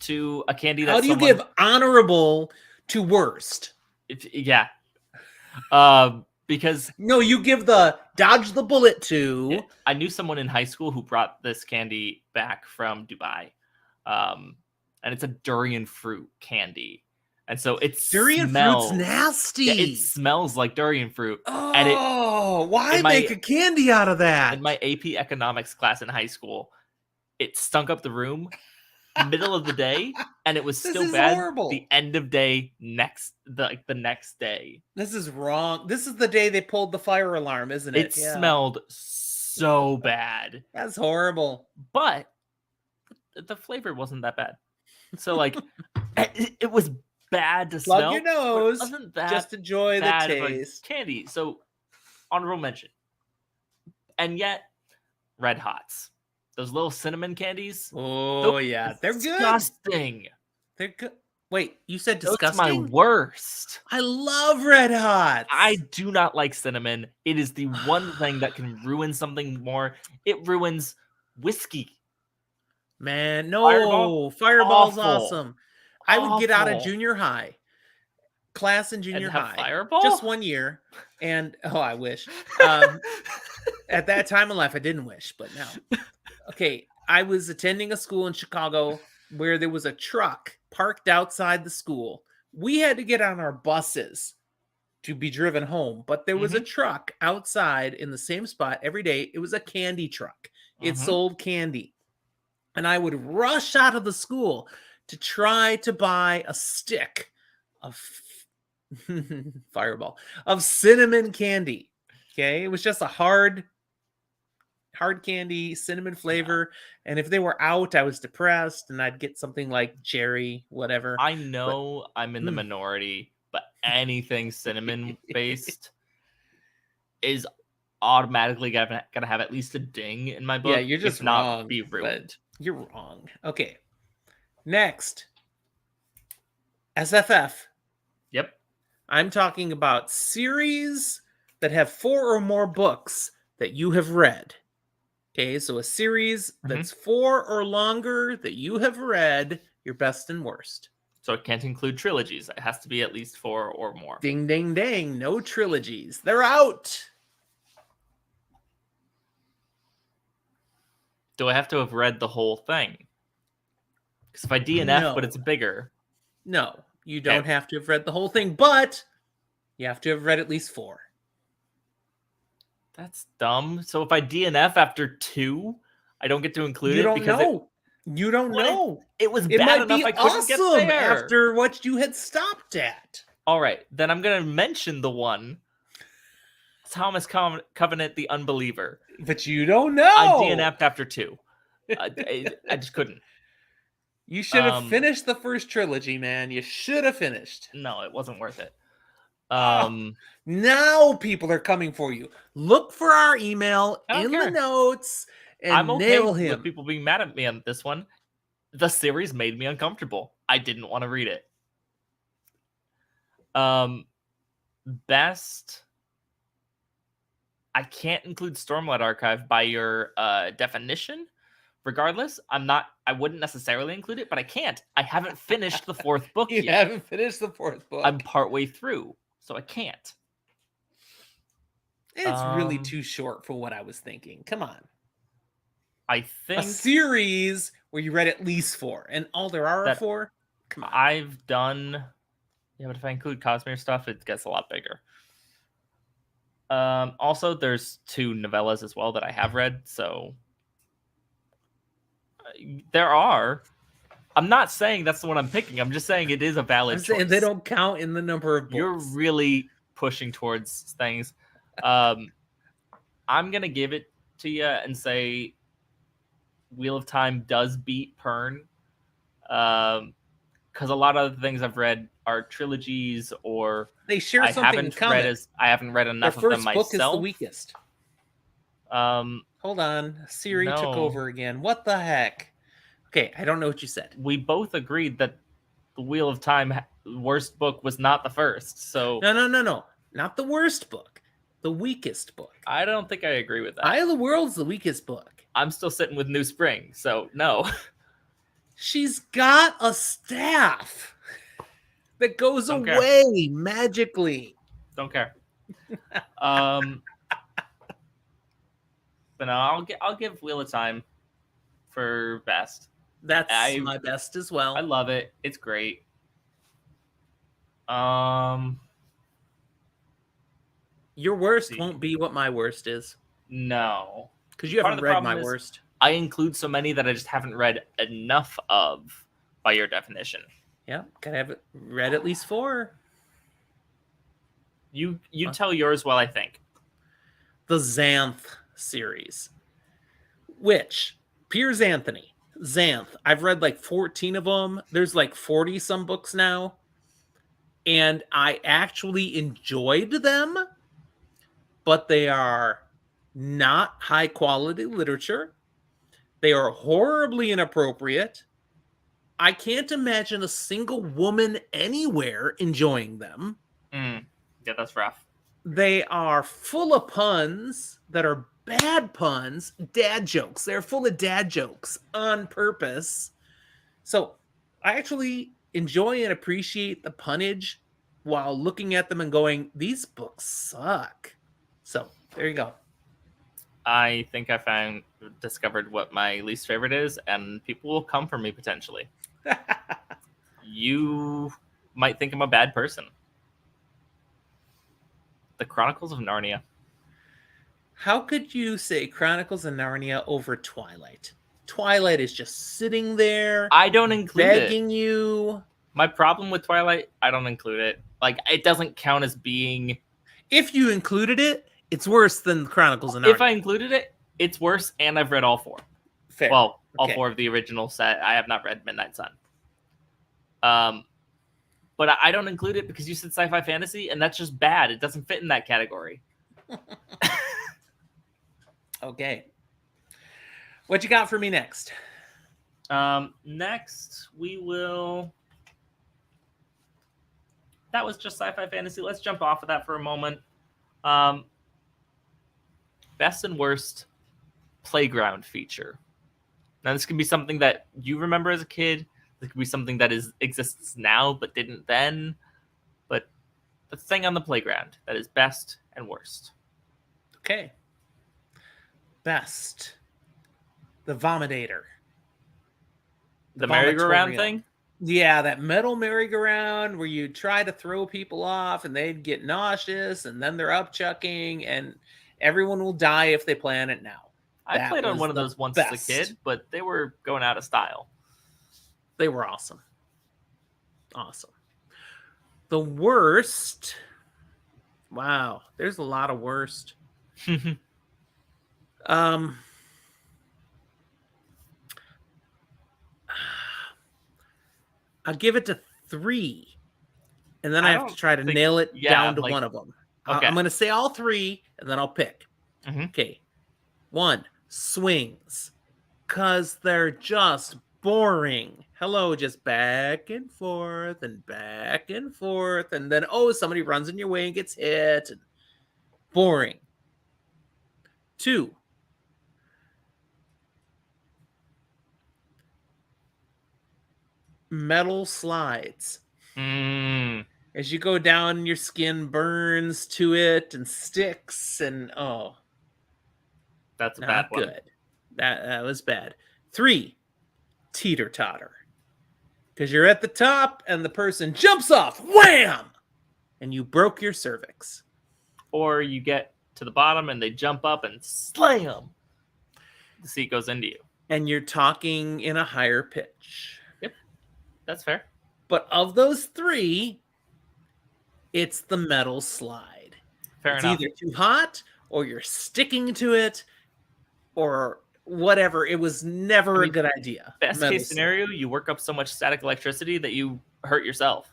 to a candy that How do you give honorable to worst? Yeah. Because... No, you give the dodge the bullet to... I knew someone in high school who brought this candy back from Dubai. And it's a durian fruit candy. And so it's durian fruit's nasty. Yeah, it smells like durian fruit. Oh, why make a candy out of that? In my AP economics class in high school, it stunk up the room middle of the day, and it was still bad. Horrible. The end of day the next day. This is wrong. This is the day they pulled the fire alarm, isn't it? It smelled so bad. That's horrible. But the flavor wasn't that bad. So like, it was bad to smell. Plug your nose. Wasn't that just enjoy the taste. Candy. So honorable mention. And yet, Red Hots. Those little cinnamon candies. Oh yeah, they're disgusting. They're good. Wait, you said disgusting? That's my worst. I love Red Hots. I do not like cinnamon. It is the one thing that can ruin something more. It ruins whiskey. Man, no. Fireball's awesome. I would get out of junior high. Class in junior high. Fireball? Just 1 year. And, I wish. At that time in life, I didn't wish, but now. Okay, I was attending a school in Chicago where there was a truck parked outside the school. We had to get on our buses to be driven home, but there was a truck outside in the same spot every day. It was a candy truck. It sold candy. And I would rush out of the school to try to buy a stick of Fireball, of cinnamon candy. Okay, it was just a hard candy, cinnamon flavor. And if they were out, I was depressed, and I'd get something like cherry, whatever. I know I'm in the minority, but anything cinnamon based is automatically gonna have at least a ding in my book. Yeah, you're just wrong. Not be ruined. You're wrong. Okay. Next. SFF. Yep. I'm talking about series that have 4 or more books that you have read. Okay, so a series that's 4 or longer that you have read, your best and worst. So it can't include trilogies. It has to be at least 4 or more. Ding, ding, ding. No trilogies. They're out. Do I have to have read the whole thing? Because if I DNF, but it's bigger. No, you don't have to have read the whole thing, but you have to have read at least 4. That's dumb. So if I DNF after 2, I don't get to include it because you don't know. It was bad enough I couldn't get there after what you had stopped at. All right, then I'm going to mention the one. Thomas Covenant, the Unbeliever. But you don't know. I DNF'd after 2. I just couldn't. You should have finished the first trilogy, man. You should have finished. No, it wasn't worth it. Now people are coming for you. Look for our email in the notes and nail him. With people being mad at me on this one. The series made me uncomfortable. I didn't want to read it. Best. I can't include Stormlight Archive by your definition, Regardless, I wouldn't necessarily include it, but I can't. I haven't finished the 4th book You yet. haven't finished the 4th book. I'm partway through, so I can't. It's really too short for what I was thinking. Come on. I think a series where you read at least 4, and all there are 4. Come on. I've done. Yeah, but if I include Cosmere stuff, it gets a lot bigger. Also, there's 2 novellas as well that I have read, so there are. I'm not saying that's the one I'm picking. I'm just saying it is a valid choice. Saying they don't count in the number of books. You're really pushing towards things. I'm gonna give it to you and say Wheel of Time does beat Pern. Because a lot of the things I've read are trilogies, or they share something in common. I haven't read enough of them myself. Their first book is the weakest. Hold on, Siri took over again. What the heck? Okay, I don't know what you said. We both agreed that the Wheel of Time worst book was not the first. So no, not the worst book, the weakest book. I don't think I agree with that. Eye of the World's the weakest book. I'm still sitting with New Spring, so no. She's got a staff that goes away magically. Don't care. But no, I'll give Wheel of Time for best. That's my best as well. I love it. It's great. Your worst won't be what my worst is. No, because you haven't read my worst. I include so many that I just haven't read enough of, by your definition. Yeah, gotta have read at least 4. You tell yours while I think. The Xanth series, which Piers Anthony, Xanth. I've read like 14 of them. There's like 40 some books now, and I actually enjoyed them, but they are not high quality literature. They are horribly inappropriate. I can't imagine a single woman anywhere enjoying them. Yeah, that's rough. They are full of puns that are bad puns, dad jokes. They're full of dad jokes on purpose. So I actually enjoy and appreciate the punnage while looking at them and going, these books suck. So there you go. I think I discovered what my least favorite is, and people will come for me potentially. You might think I'm a bad person. The Chronicles of Narnia. How could you say Chronicles of Narnia over Twilight? Twilight is just sitting there. I don't include begging you. My problem with Twilight, I don't include it. Like, it doesn't count as being. If you included it, it's worse than Chronicles of Narnia. If I included it, it's worse, and I've read all 4. Fair. Well, all 4 of the original set. I have not read Midnight Sun. But I don't include it because you said sci-fi fantasy, and that's just bad. It doesn't fit in that category. Okay. What you got for me next? Next, we will... That was just sci-fi fantasy. Let's jump off of that for a moment. Best and worst playground feature. Now, this could be something that you remember as a kid. This could be something that exists now but didn't then. But the thing on the playground that is best and worst. Okay. Best. The Vomitator. The merry-go-round thing? Yeah, that metal merry-go-round where you try to throw people off and they'd get nauseous and then they're upchucking and everyone will die if they play on it now. I played on one of those once as a kid, but they were going out of style. They were awesome. Awesome. The worst. Wow, there's a lot of worst. I'll give it to 3, and then I have to try to nail it down to one of them. Okay. I'm going to say all 3, and then I'll pick. Mm-hmm. Okay. 1, Swings, because they're just boring. Hello, just back and forth, and then, somebody runs in your way and gets hit. And boring. 2, metal slides. Mm, As you go down, your skin burns to it and sticks, and oh, that's a bad not one. good. That was bad. 3, teeter-totter. Because you're at the top and the person jumps off, wham! And you broke your cervix. Or you get to the bottom and they jump up and slam. The seat goes into you. And you're talking in a higher pitch. Yep, that's fair. But of those 3, it's the metal slide. Fair It's enough. either too hot, or you're sticking to it, or whatever. It was never a good idea. Best Metal case scenario, you work up so much static electricity that you hurt yourself.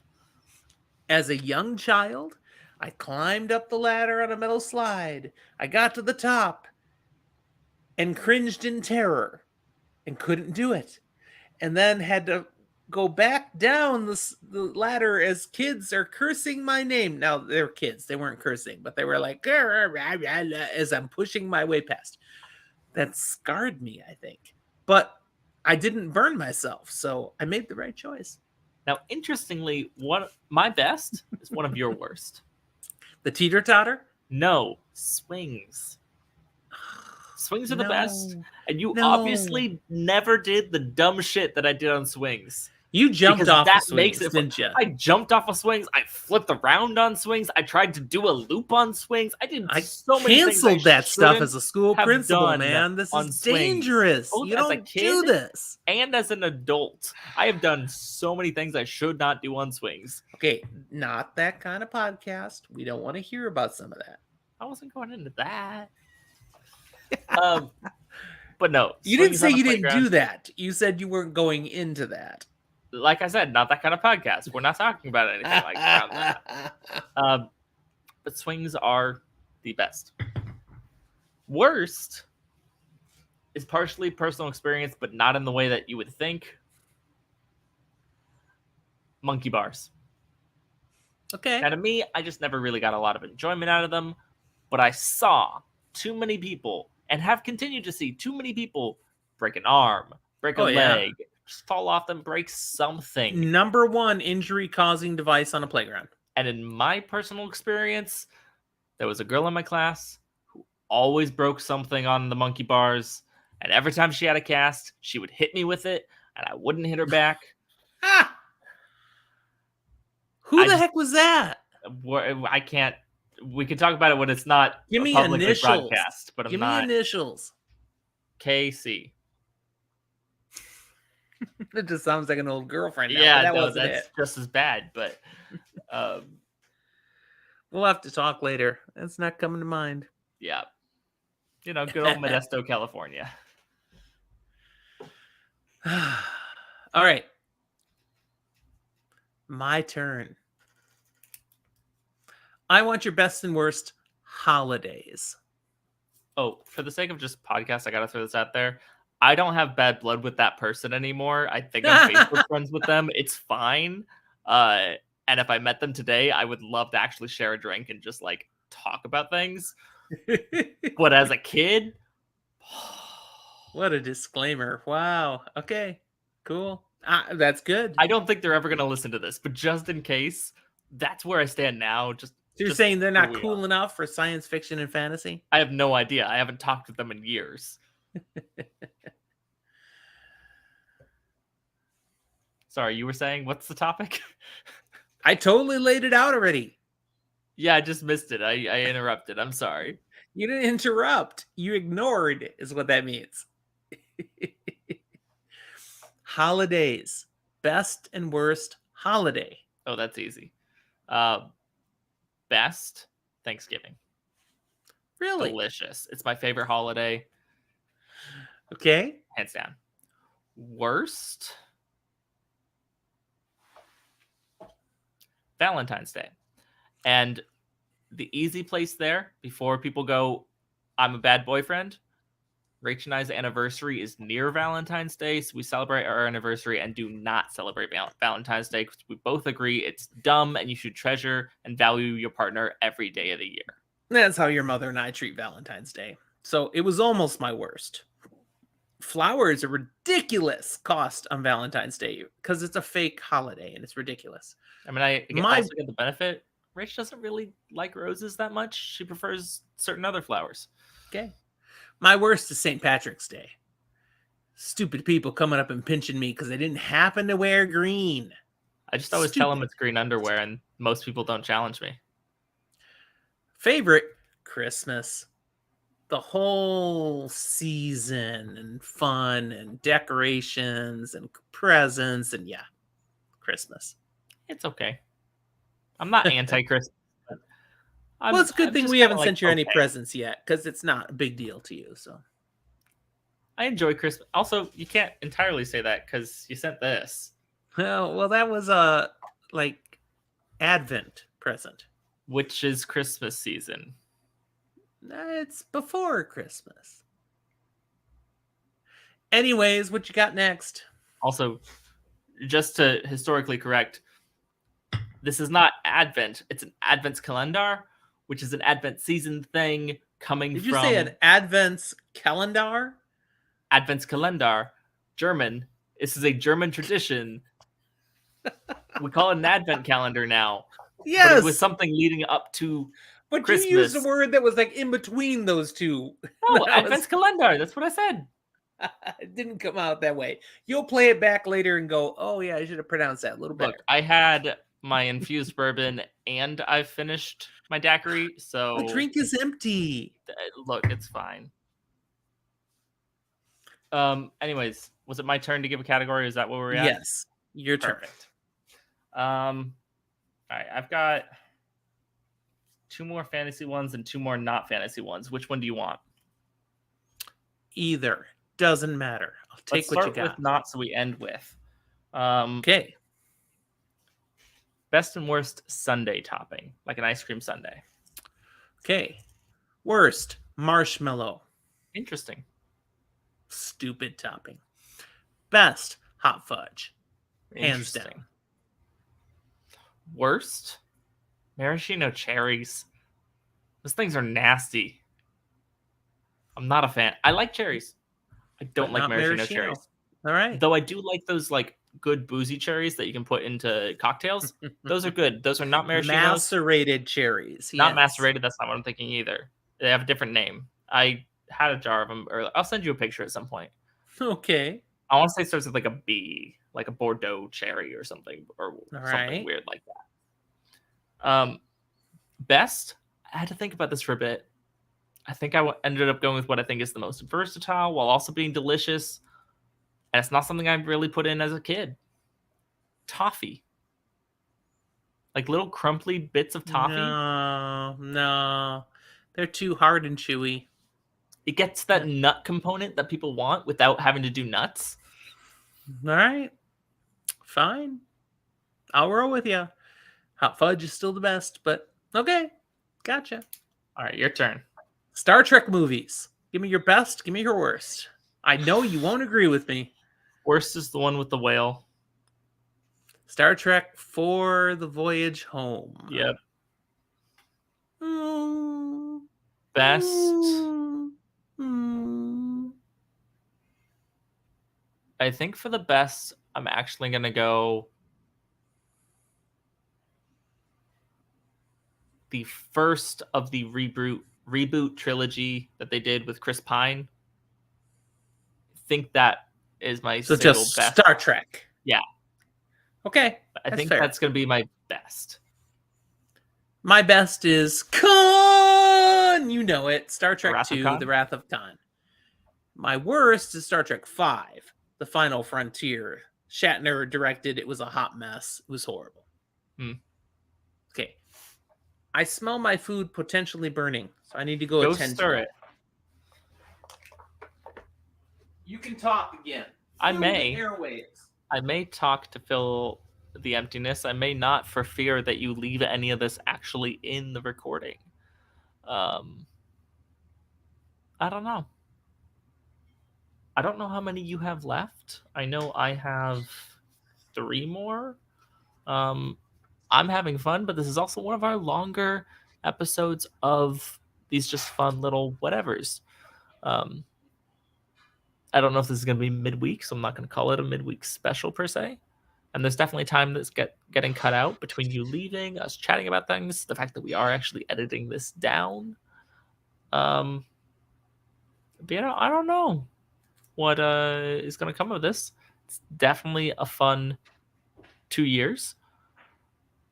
As a young child, I climbed up the ladder on a metal slide. I got to the top and cringed in terror and couldn't do it. And then had to go back down the ladder as kids are cursing my name. Now, they're kids. They weren't cursing, but they were like, as I'm pushing my way past. That scarred me, I think. But I didn't burn myself, so I made the right choice. Now, interestingly, my best is one of your worst. The teeter-totter? No, swings. Swings are the best. And you No. obviously never did the dumb shit that I did on swings. You jumped Because off that the swings, makes it didn't you? I jumped off of swings. I flipped around on swings. I tried to do a loop on swings. I did so many things. Canceled that stuff shouldn't as a school have principal, done man. This on is swings. dangerous. Both You as a don't kid do this. And as an adult, I have done so many things I should not do on swings. Okay, not that kind of podcast. We don't want to hear about some of that. I wasn't going into that. But no, You didn't swings say on the you didn't playground. do that. You said you weren't going into that. Like I said, not that kind of podcast. We're not talking about anything like that. But swings are the best. Worst is partially personal experience, but not in the way that you would think. Monkey bars. Okay. Now, to me, I just never really got a lot of enjoyment out of them, but I saw too many people and have continued to see too many people break an arm, break a leg, just fall off them, break something. Number 1 injury-causing device on a playground. And in my personal experience, there was a girl in my class who always broke something on the monkey bars. And every time she had a cast, she would hit me with it, and I wouldn't hit her back. Ah! Who the heck was that? I can't. We can talk about it when it's not Give me publicly initials. broadcast, but Give me initials. KC. It just sounds like an old girlfriend. Now, Yeah, that no, wasn't that's it. just as bad. But We'll have to talk later. That's not coming to mind. yeah, good old Modesto, California. All right. My turn. I want your best and worst holidays. Oh, for the sake of just podcast, I gotta throw this out there. I don't have bad blood with that person anymore. I think I'm Facebook friends with them. It's fine. And if I met them today, I would love to actually share a drink and just like talk about things. But as a kid, what a disclaimer. Wow. Okay, cool. That's good. I don't think they're ever gonna listen to this, but just in case, that's where I stand now. So you're saying they're not cool enough for science fiction and fantasy? I have no idea. I haven't talked with them in years. Sorry, you were saying, what's the topic? I totally laid it out already. Yeah, I just missed it. I interrupted. I'm sorry. You didn't interrupt. You ignored is what that means. Holidays. Best and worst holiday. Oh, that's easy. Best, Thanksgiving. Really? Delicious. It's my favorite holiday. Okay. Hands down. Worst, Valentine's Day. And the easy place there, before people go, I'm a bad boyfriend, Rach and I's anniversary is near Valentine's Day, so we celebrate our anniversary and do not celebrate Valentine's Day because we both agree it's dumb and you should treasure and value your partner every day of the year. That's how your mother and I treat Valentine's Day. So it was almost my worst. Flowers are ridiculous cost on Valentine's Day because it's a fake holiday and it's ridiculous. I mean, I My also get the benefit. Rach doesn't really like roses that much. She prefers certain other flowers. okay. My worst is St. Patrick's Day. Stupid people coming up and pinching me because they didn't happen to wear green. I just always tell them Stupid. it's green underwear, and most people don't challenge me. Favorite, Christmas. The whole season and fun and decorations and presents and yeah, Christmas. It's okay. I'm not anti-Christmas. Well, it's a good thing just we kinda haven't like, sent you any okay. presents yet because it's not a big deal to you. So I enjoy Christmas. Also, you can't entirely say that because you sent this, well, that was a like Advent present. which is Christmas season. It's before Christmas. Anyways, what you got next? Also, just to historically correct, this is not Advent. It's an Advent calendar, which is an Advent season thing coming Did you from say an Advent calendar? Advent calendar, German. This is a German tradition. We call it an Advent calendar now. Yes. But it was something leading up to But Christmas. you used a word that was like in between those two. No, Advent calendar. That's what I said. It didn't come out that way. You'll play it back later and go, oh, yeah, I should have pronounced that a little better. Look, I had my infused bourbon and I finished my daiquiri, so The drink is empty. Look, it's fine. Anyways, was it my turn to give a category? Is that where we're at? Yes, your turn. Perfect. All right, I've got 2 more fantasy ones and 2 more not fantasy ones. Which one do you want? Either. Doesn't matter. I'll take Let's what you start got. with not, so we end with. Okay. Best and worst sundae topping, like an ice cream sundae. Okay. Worst, marshmallow. Interesting. Stupid topping. Best, hot fudge. Hands down. Interesting. Worst, maraschino cherries. Those things are nasty. I'm not a fan. I like cherries. I don't like maraschino cherries. All right. Though I do like those like good boozy cherries that you can put into cocktails. Those are good. Those are not maraschinos. Macerated cherries. Not macerated. That's not what I'm thinking either. They have a different name. I had a jar of them earlier. I'll send you a picture at some point. Okay. I want to say it starts with like a B, like a Bordeaux cherry or something, or something weird like that. Best, I had to think about this for a bit. I think I ended up going with what I think is the most versatile while also being delicious. And it's not something I really put in as a kid. Toffee. Like little crumply bits of toffee. No. They're too hard and chewy. It gets that nut component that people want without having to do nuts. All right. Fine. I'll roll with you. Hot fudge is still the best, but okay. Gotcha. All right, your turn. Star Trek movies. Give me your best. Give me your worst. I know you won't agree with me. Worst is the one with the whale. Star Trek for the Voyage Home. Yep. Best. I think for the best, I'm actually going to go the first of the reboot trilogy that they did with Chris Pine. I think that is my single just best. Star Trek. Yeah. Okay. I think fair. that's going to be my best. My best is Khan. You know it. Star Trek 2, The Wrath of Khan. My worst is Star Trek 5, The Final Frontier. Shatner directed. It was a hot mess. It was horrible. Okay. I smell my food potentially burning, so I need to go attend stir to it. You can talk again. I Fill may. the airwaves. I may talk to fill the emptiness. I may not, for fear that you leave any of this actually in the recording. I don't know. I don't know how many you have left. I know I have 3 more. I'm having fun, but this is also one of our longer episodes of these just fun little whatevers. I don't know if this is going to be midweek, so I'm not going to call it a midweek special per se. And there's definitely time that's getting cut out between you leaving, us chatting about things, the fact that we are actually editing this down. But I don't know what is going to come of this. It's definitely a fun 2 years.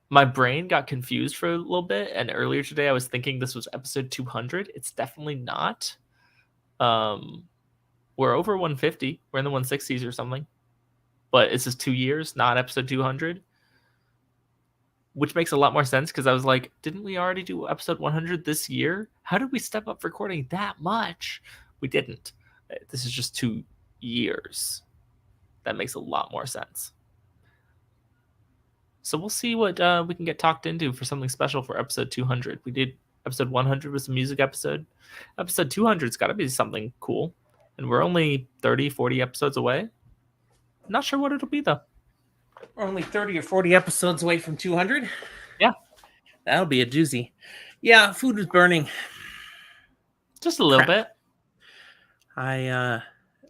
My brain got confused for a little bit, and earlier today I was thinking this was episode 200. It's definitely not. We're over 150. We're in the 160s or something. But it's just 2 years, not episode 200. Which makes a lot more sense because I was like, didn't we already do episode 100 this year? How did we step up recording that much? We didn't. This is just 2 years. That makes a lot more sense. So we'll see what we can get talked into for something special for episode 200. We did episode 100 was a music episode. Episode 200's got to be something cool. And we're only 30, 40 episodes away. Not sure what it'll be, though. We're only 30 or 40 episodes away from 200. Yeah. That'll be a doozy. Yeah, food was burning. Just a little bit. I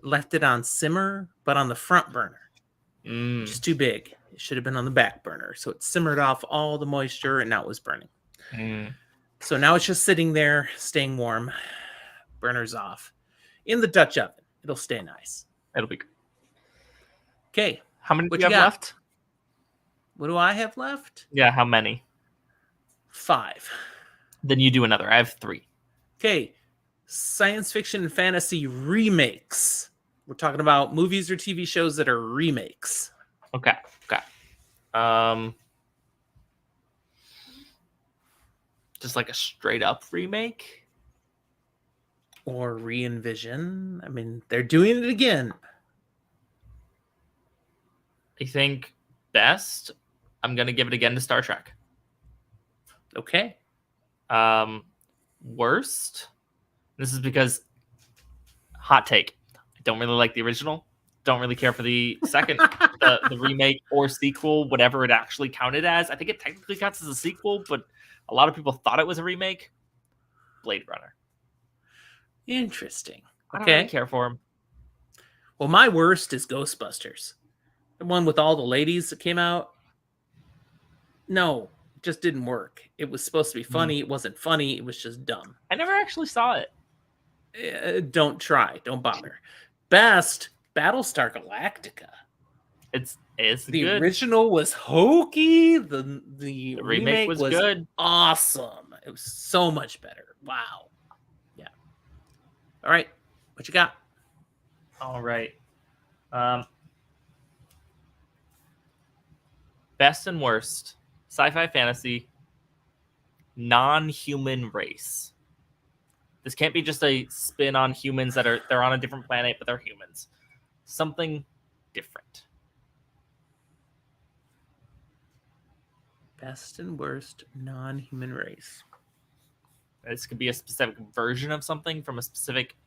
left it on simmer, but on the front burner. Which is too big. It should have been on the back burner. So it simmered off all the moisture, and now it was burning. So now it's just sitting there, staying warm. Burner's off. In the Dutch oven. It'll stay nice. It'll be good. Okay. How many do you have left? What do I have left? Yeah, how many? 5. Then you do another. I have 3. Okay. Science fiction and fantasy remakes. We're talking about movies or TV shows that are remakes. Okay. Just like a straight up remake? Or re-envision. I mean, they're doing it again. I think best, I'm going to give it again to Star Trek. Okay. Worst, this is because, hot take, I don't really like the original. Don't really care for the second, the remake or sequel, whatever it actually counted as. I think it technically counts as a sequel, but a lot of people thought it was a remake. Blade Runner. Interesting. I don't Okay. really care for him. Well, my worst is Ghostbusters. The one with all the ladies that came out. No, it just didn't work. It was supposed to be funny. It wasn't funny. It was just dumb. I never actually saw it. Don't try. Don't bother. Best, Battlestar Galactica. It's the good. original was hokey. The remake was good. Awesome. It was so much better. Wow. Yeah. All right. What you got? All right. Best and worst sci-fi fantasy non-human race. This can't be just a spin on humans they're on a different planet, but they're humans. Something different. Best and worst non-human race. This could be a specific version of something from a specific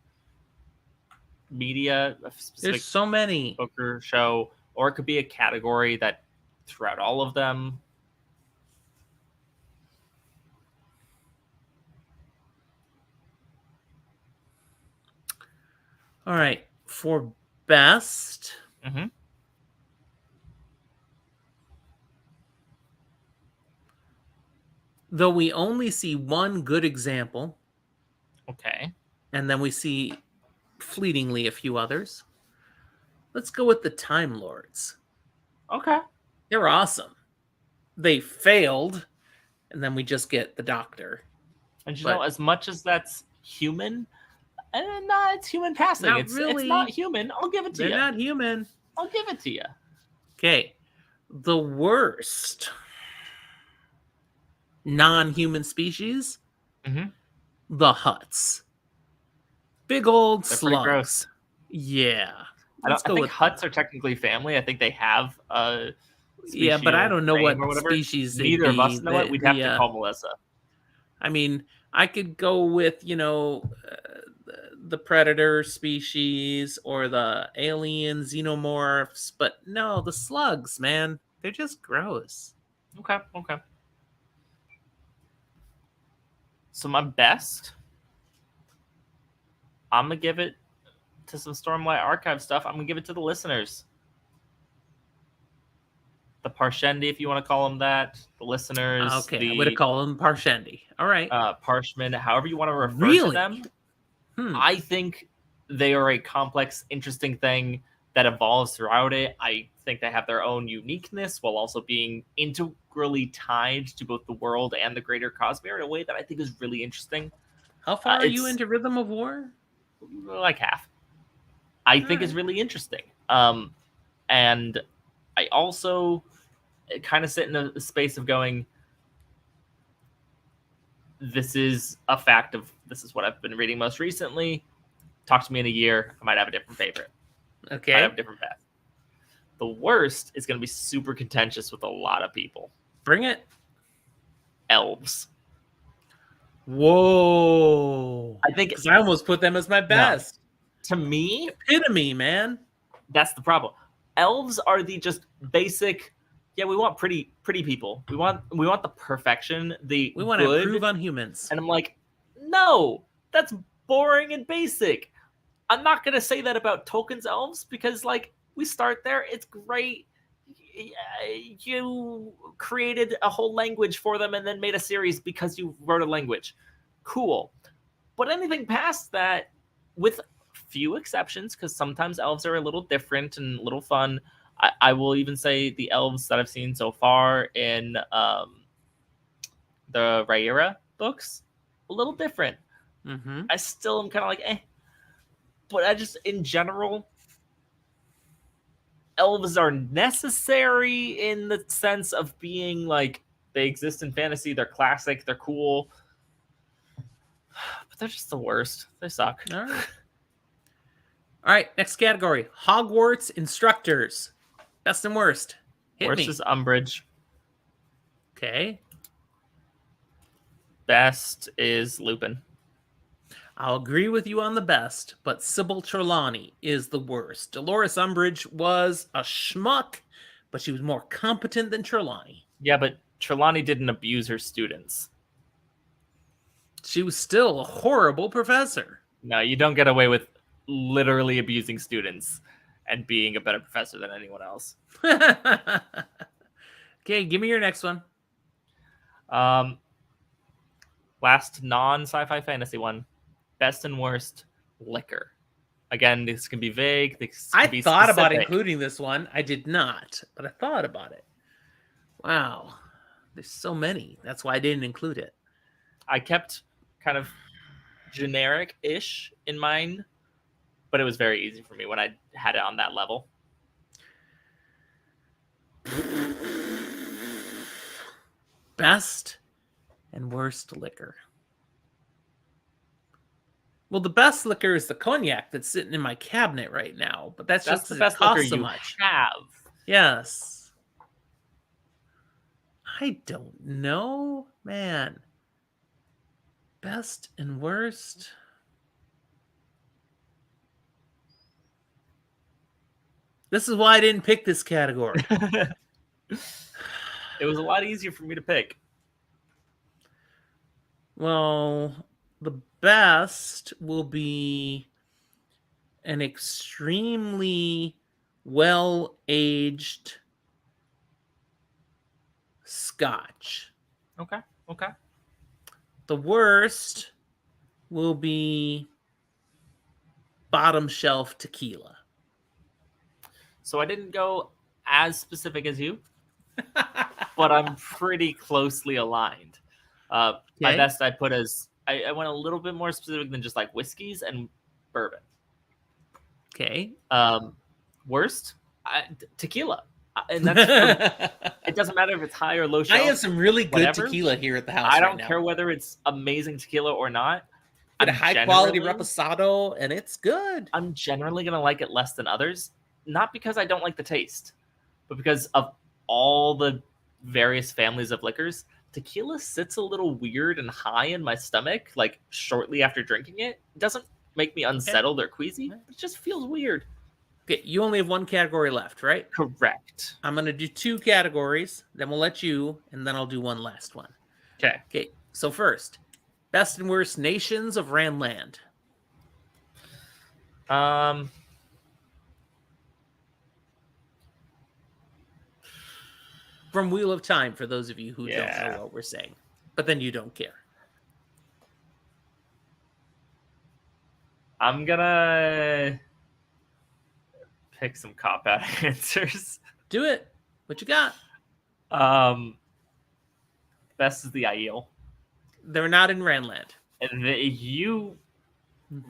media, a specific There's so many book or show, or it could be a category that throughout all of them. All right. For best, though we only see one good example. Okay. And then we see fleetingly a few others. Let's go with the Time Lords. Okay. They're awesome. They failed, and then we just get the Doctor. And you know, as much as that's human, and it's human passing. It's not human. I'll give it to you. They're not human. I'll give it to you. Okay. The worst non-human species, the Hutts. Big old slugs. Gross. Yeah. I think Hutts are technically family. I think they have a yeah, but I don't know what species they'd Neither of us know it. We'd have to call Melissa. I mean, I could go with, the predator species or the alien xenomorphs, but no, the slugs, man. They're just gross. Okay. So my best, I'm going to give it to some Stormlight Archive stuff, I'm gonna give it to the listeners. The Parshendi, if you want to call them that, the listeners, Okay, I'm the going to call them Parshendi. All right. Parshmen, however you want to refer to Really? them. Hmm. I think they are a complex, interesting thing that evolves throughout it. I think they have their own uniqueness while also being integrally tied to both the world and the greater Cosmere in a way that I think is really interesting. How far are you It's into Rhythm of War? like half. I think right. is really interesting. And I also kind of sit in a space of going, this is a fact of this is what I've been reading most recently. Talk to me in a year. I might have a different favorite. Okay. Might have a different path. The worst is going to be super contentious with a lot of people. Bring it. Elves. Whoa. I think because I almost put them as my best. To me, epitome, man. That's the problem. Elves are the just basic. Yeah, we want pretty people. We want the perfection. We want to improve on humans. And I'm like, no, that's boring and basic. I'm not gonna say that about Tolkien's elves because, like, we start there. It's great. You created a whole language for them and then made a series because you wrote a language. Cool. But anything past that, with few exceptions, because sometimes elves are a little different and a little fun. I will even say the elves that I've seen so far in the Rhaenyra books, a little different. Mm-hmm. I still am kind of like, eh. But I just, in general, elves are necessary in the sense of being like, they exist in fantasy, they're classic, they're cool. But they're just the worst. They suck. All right, next category. Hogwarts instructors. Best and worst. Worst is Umbridge. Okay. Best is Lupin. I'll agree with you on the best, but Sybil Trelawney is the worst. Dolores Umbridge was a schmuck, but she was more competent than Trelawney. Yeah, but Trelawney didn't abuse her students. She was still a horrible professor. No, you don't get away with literally abusing students and being a better professor than anyone else. Okay, give me your next one. Last non-sci-fi fantasy one. Best and worst liquor. Again, this can be vague. I thought about including this one. I did not, but I thought about it. Wow. There's so many. That's why I didn't include it. I kept kind of generic-ish in mind, but it was very easy for me when I had it on that level. Best and worst liquor. Well, the best liquor is the cognac that's sitting in my cabinet right now, but that's just the best liquor you have. Yes. I don't know, man. Best and worst. This is why I didn't pick this category. It was a lot easier for me to pick. Well, the best will be an extremely well-aged Scotch. Okay. The worst will be bottom shelf tequila. So I didn't go as specific as you, but I'm pretty closely aligned. My best I put as I went a little bit more specific than just like whiskeys and bourbon. Okay. Worst, tequila. And that's it doesn't matter if it's high or low shelf. I have some really good tequila here at the house. I don't care whether it's amazing tequila or not. Get a high quality reposado, and it's good. I'm generally gonna like it less than others, not because I don't like the taste, but because of all the various families of liquors. Tequila sits a little weird and high in my stomach, like shortly after drinking it. It doesn't make me unsettled or queasy. It just feels weird. Okay, you only have one category left, right? Correct. I'm going to do two categories, then we'll let you, and then I'll do one last one. Okay, so first, best and worst nations of Randland. Um, From Wheel of Time, for those of you who don't know yeah. what we're saying. But then you don't care. I'm gonna pick some cop-out answers. Do it. What you got? Best is the Aiel. They're not in Ranland. And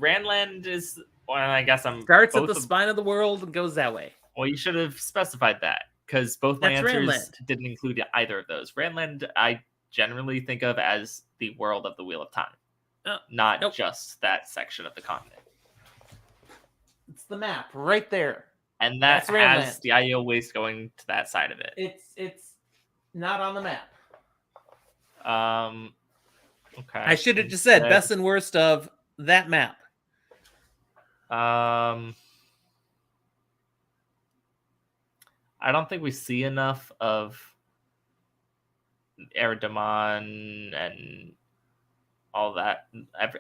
Ranland is, well, I guess I'm Starts at both the spine of the world and goes that way. well, you should have specified that, because both my That's answers Ranland. didn't include either of those. Ranland, I generally think of as the world of the Wheel of Time, not Nope. just that section of the continent. It's the map right there. And that That's has Ranland. the Aiel Waste going to that side of it. It's not on the map. Okay. I should have just said best and worst of that map. I don't think we see enough of Eridamon and all that,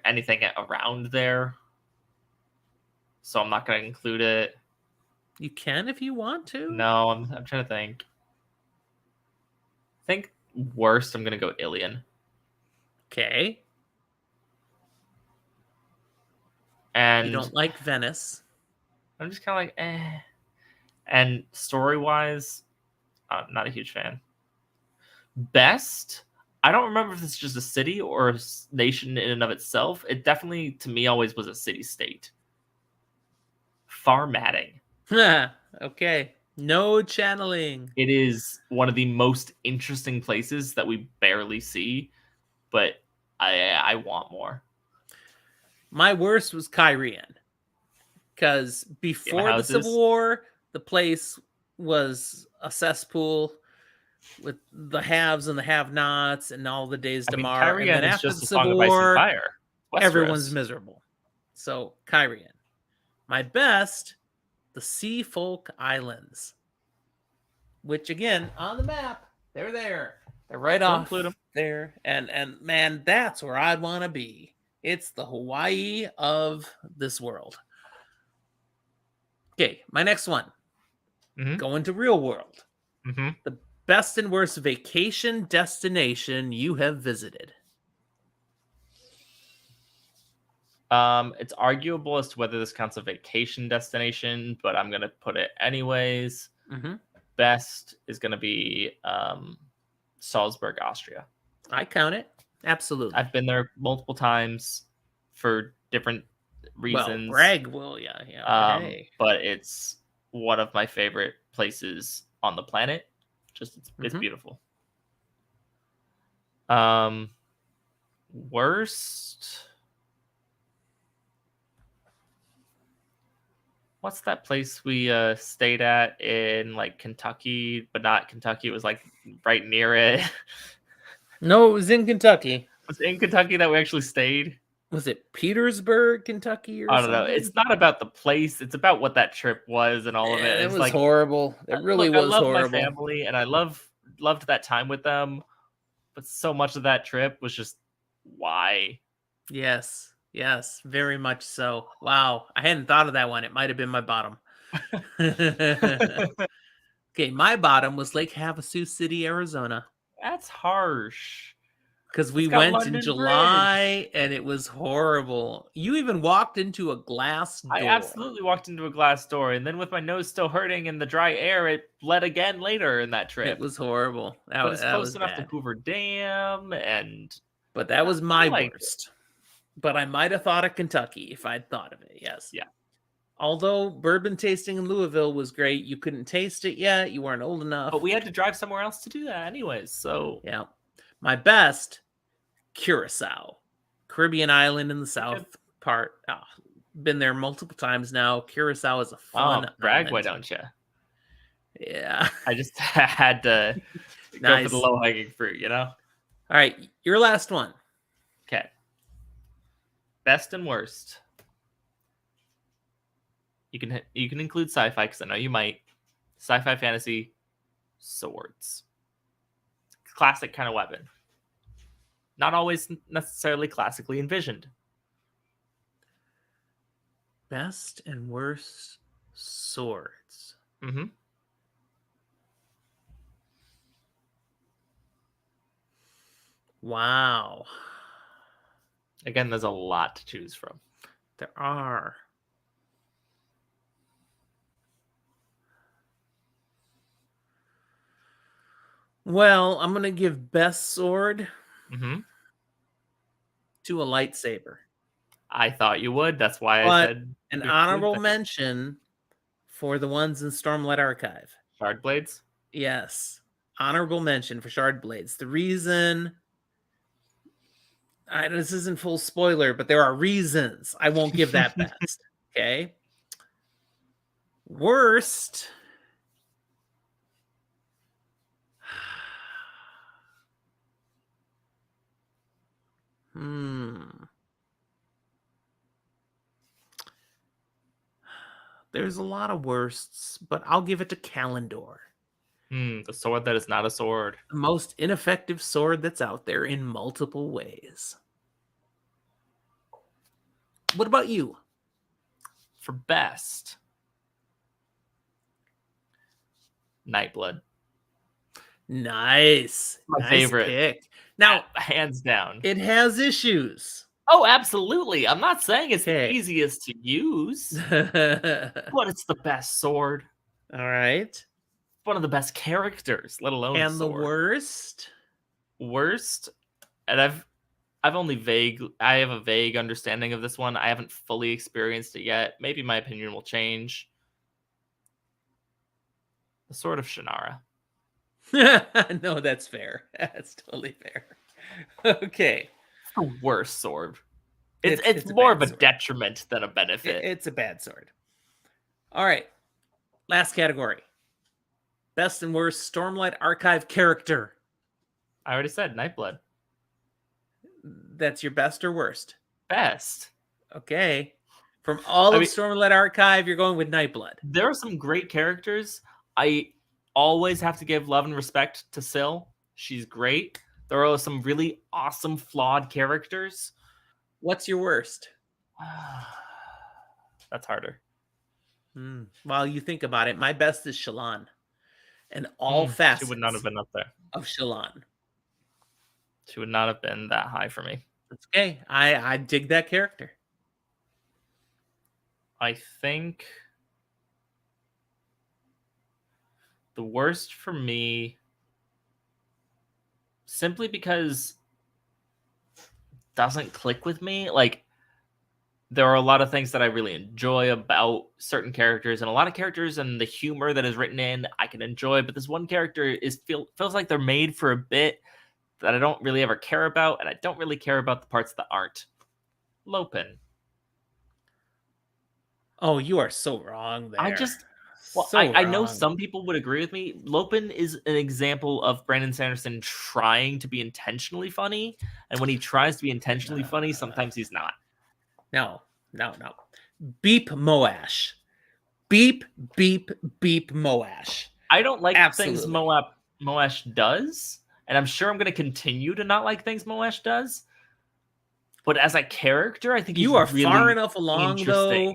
anything around there. So I'm not going to include it. You can if you want to. No, I'm trying to think. I think worst, I'm going to go Ilion. Okay. And you don't like Venice. I'm just kind of like, eh. And story-wise, I'm not a huge fan. Best, I don't remember if it's just a city or a nation in and of itself. It definitely, to me, always was a city-state. Farmatting. Okay. No channeling. It is one of the most interesting places that we barely see, but I want more. My worst was Kyrian. Because before the Civil War, the place was a cesspool with the haves and the have-nots and all the days to mar. And then after the Civil War, everyone's miserable. So, Kyrian. My best, the Sea Folk Islands. Which, again, on the map, they're there. They're right off there. And man, that's where I'd want to be. It's the Hawaii of this world. Okay, my next one. Going to real world. The best and worst vacation destination you have visited. It's arguable as to whether this counts a vacation destination, but I'm going to put it anyways. Best is going to be Salzburg, Austria. I count it. Absolutely. I've been there multiple times for different reasons. Well, Greg will, yeah. Hey. But it's one of my favorite places on the planet. Just it's beautiful. Worst. What's that place we stayed at in like Kentucky, but not Kentucky? It was like right near it. No, it was in Kentucky. Was it in Kentucky that we actually stayed? Was it Petersburg, Kentucky, or I don't know. It's not about the place. It's about what that trip was and all of it. It was like, horrible. It really was horrible. I love my family, and I loved that time with them. But so much of that trip was just why. Yes, very much so. Wow, I hadn't thought of that one. It might have been my bottom. Okay, my bottom was Lake Havasu City, Arizona. That's harsh. Because we went in July and it was horrible. You even walked into a glass door. I absolutely walked into a glass door. And then with my nose still hurting in the dry air, it bled again later in that trip. It was horrible. But it's close enough to Hoover Dam. But that was my worst. But I might have thought of Kentucky if I'd thought of it. Yes. Yeah. Although bourbon tasting in Louisville was great. You couldn't taste it yet. You weren't old enough. But we had to drive somewhere else to do that anyways. So yeah. My best, Curacao, Caribbean island in the south part. Oh, been there multiple times now. Curacao is a fun brag, island. Why don't you? Yeah. I just had to go for the low-hanging fruit, you know? All right, your last one. Okay. Best and worst. You can include sci-fi, because I know you might. Sci-fi, fantasy, swords. Classic kind of weapon. Not always necessarily classically envisioned. Best and worst swords. Mm-hmm. Wow. Again, there's a lot to choose from. There are. Well, I'm going to give best sword Mm-hmm. to a lightsaber. I thought you would. That's why I But said an your honorable thing. mention for the ones in Stormlight Archive. Shard blades. Yes. Honorable mention for Shard Blades. The reason... this isn't full spoiler, but there are reasons I won't give that best. Okay. Worst. There's a lot of worsts, but I'll give it to Kalendor. The sword that is not a sword. The most ineffective sword that's out there in multiple ways. What about you? For best, Nightblood. Nice. My favorite pick. Now, hands down. it has issues. Oh, absolutely. I'm not saying it's Okay. the easiest to use, All but it's the best sword. right. One of the best characters, let alone And the sword. worst? And I have a vague understanding of this one. I haven't fully experienced it yet. Maybe my opinion will change. The Sword of Shannara. No, that's fair. That's totally fair. Okay. It's the worst sword. It's a more bad of a sword. detriment than a benefit. It's a bad sword. All right. Last category. Best and worst Stormlight Archive character. I already said Nightblood. That's your best or worst? Best. Okay. From all of Stormlight Archive, you're going with Nightblood. There are some great characters. I always have to give love and respect to Syl. She's great. There are some really awesome, flawed characters. What's your worst? That's harder. While you think about it, my best is Shallan. And all facets she would not have been up there. Of Shallan. She would not have been that high for me. That's okay. I dig that character. I think the worst for me, simply because it doesn't click with me. Like, there are a lot of things that I really enjoy about certain characters, and a lot of characters and the humor that is written in I can enjoy, but this one character feels like they're made for a bit that I don't really ever care about, and I don't really care about the parts that aren't. Lopin. Oh, you are so wrong there. I know some people would agree with me. Lopin is an example of Brandon Sanderson trying to be intentionally funny, and when he tries to be intentionally funny, sometimes he's not. No. Beep Moash. Beep Moash. I don't like things Moash does, and I'm sure I'm going to continue to not like things Moash does. But as a character, I think you are really far enough along, though,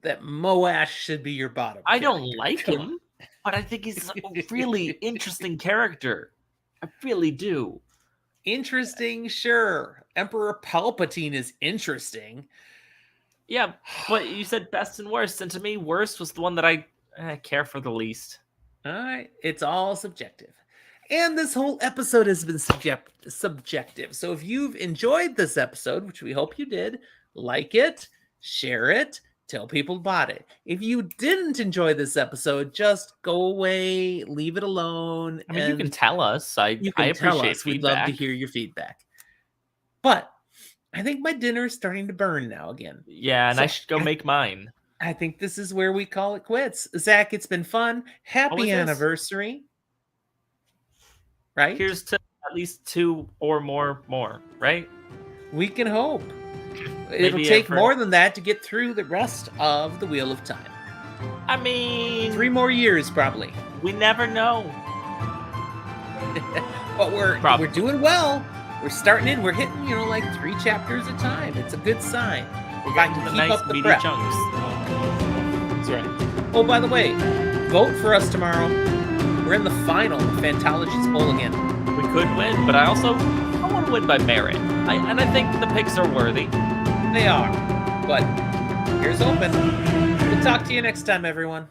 that Moash should be your bottom. I don't like him, but I think he's a really interesting character. I really do. Interesting, sure. Emperor Palpatine is interesting. Yeah, but you said best and worst, and to me, worst was the one that I care for the least. All right, it's all subjective. And this whole episode has been subjective. So if you've enjoyed this episode, which we hope you did, like it, share it, tell people about it. If you didn't enjoy this episode, just go away, leave it alone. I mean, you can tell us. I appreciate feedback. We'd love to hear your feedback. But I think my dinner is starting to burn now again. Yeah, and I should go make mine. I think this is where we call it quits. Zach, it's been fun. Happy anniversary. Right? Here's to at least 2 or more, right? We can hope. It'll take more than that to get through the rest of the Wheel of Time. I mean... 3 more years, probably. We never know. But we're doing well. We're starting in. We're hitting, like 3 chapters a time. It's a good sign. We're If I getting can to the keep nice up the meaty prep. chunks. That's right. Oh, by the way, vote for us tomorrow. We're in the final of Fantology's poll again. We could win, but I want to win by merit. And I think the picks are worthy. They are. But here's hoping. We'll talk to you next time, everyone.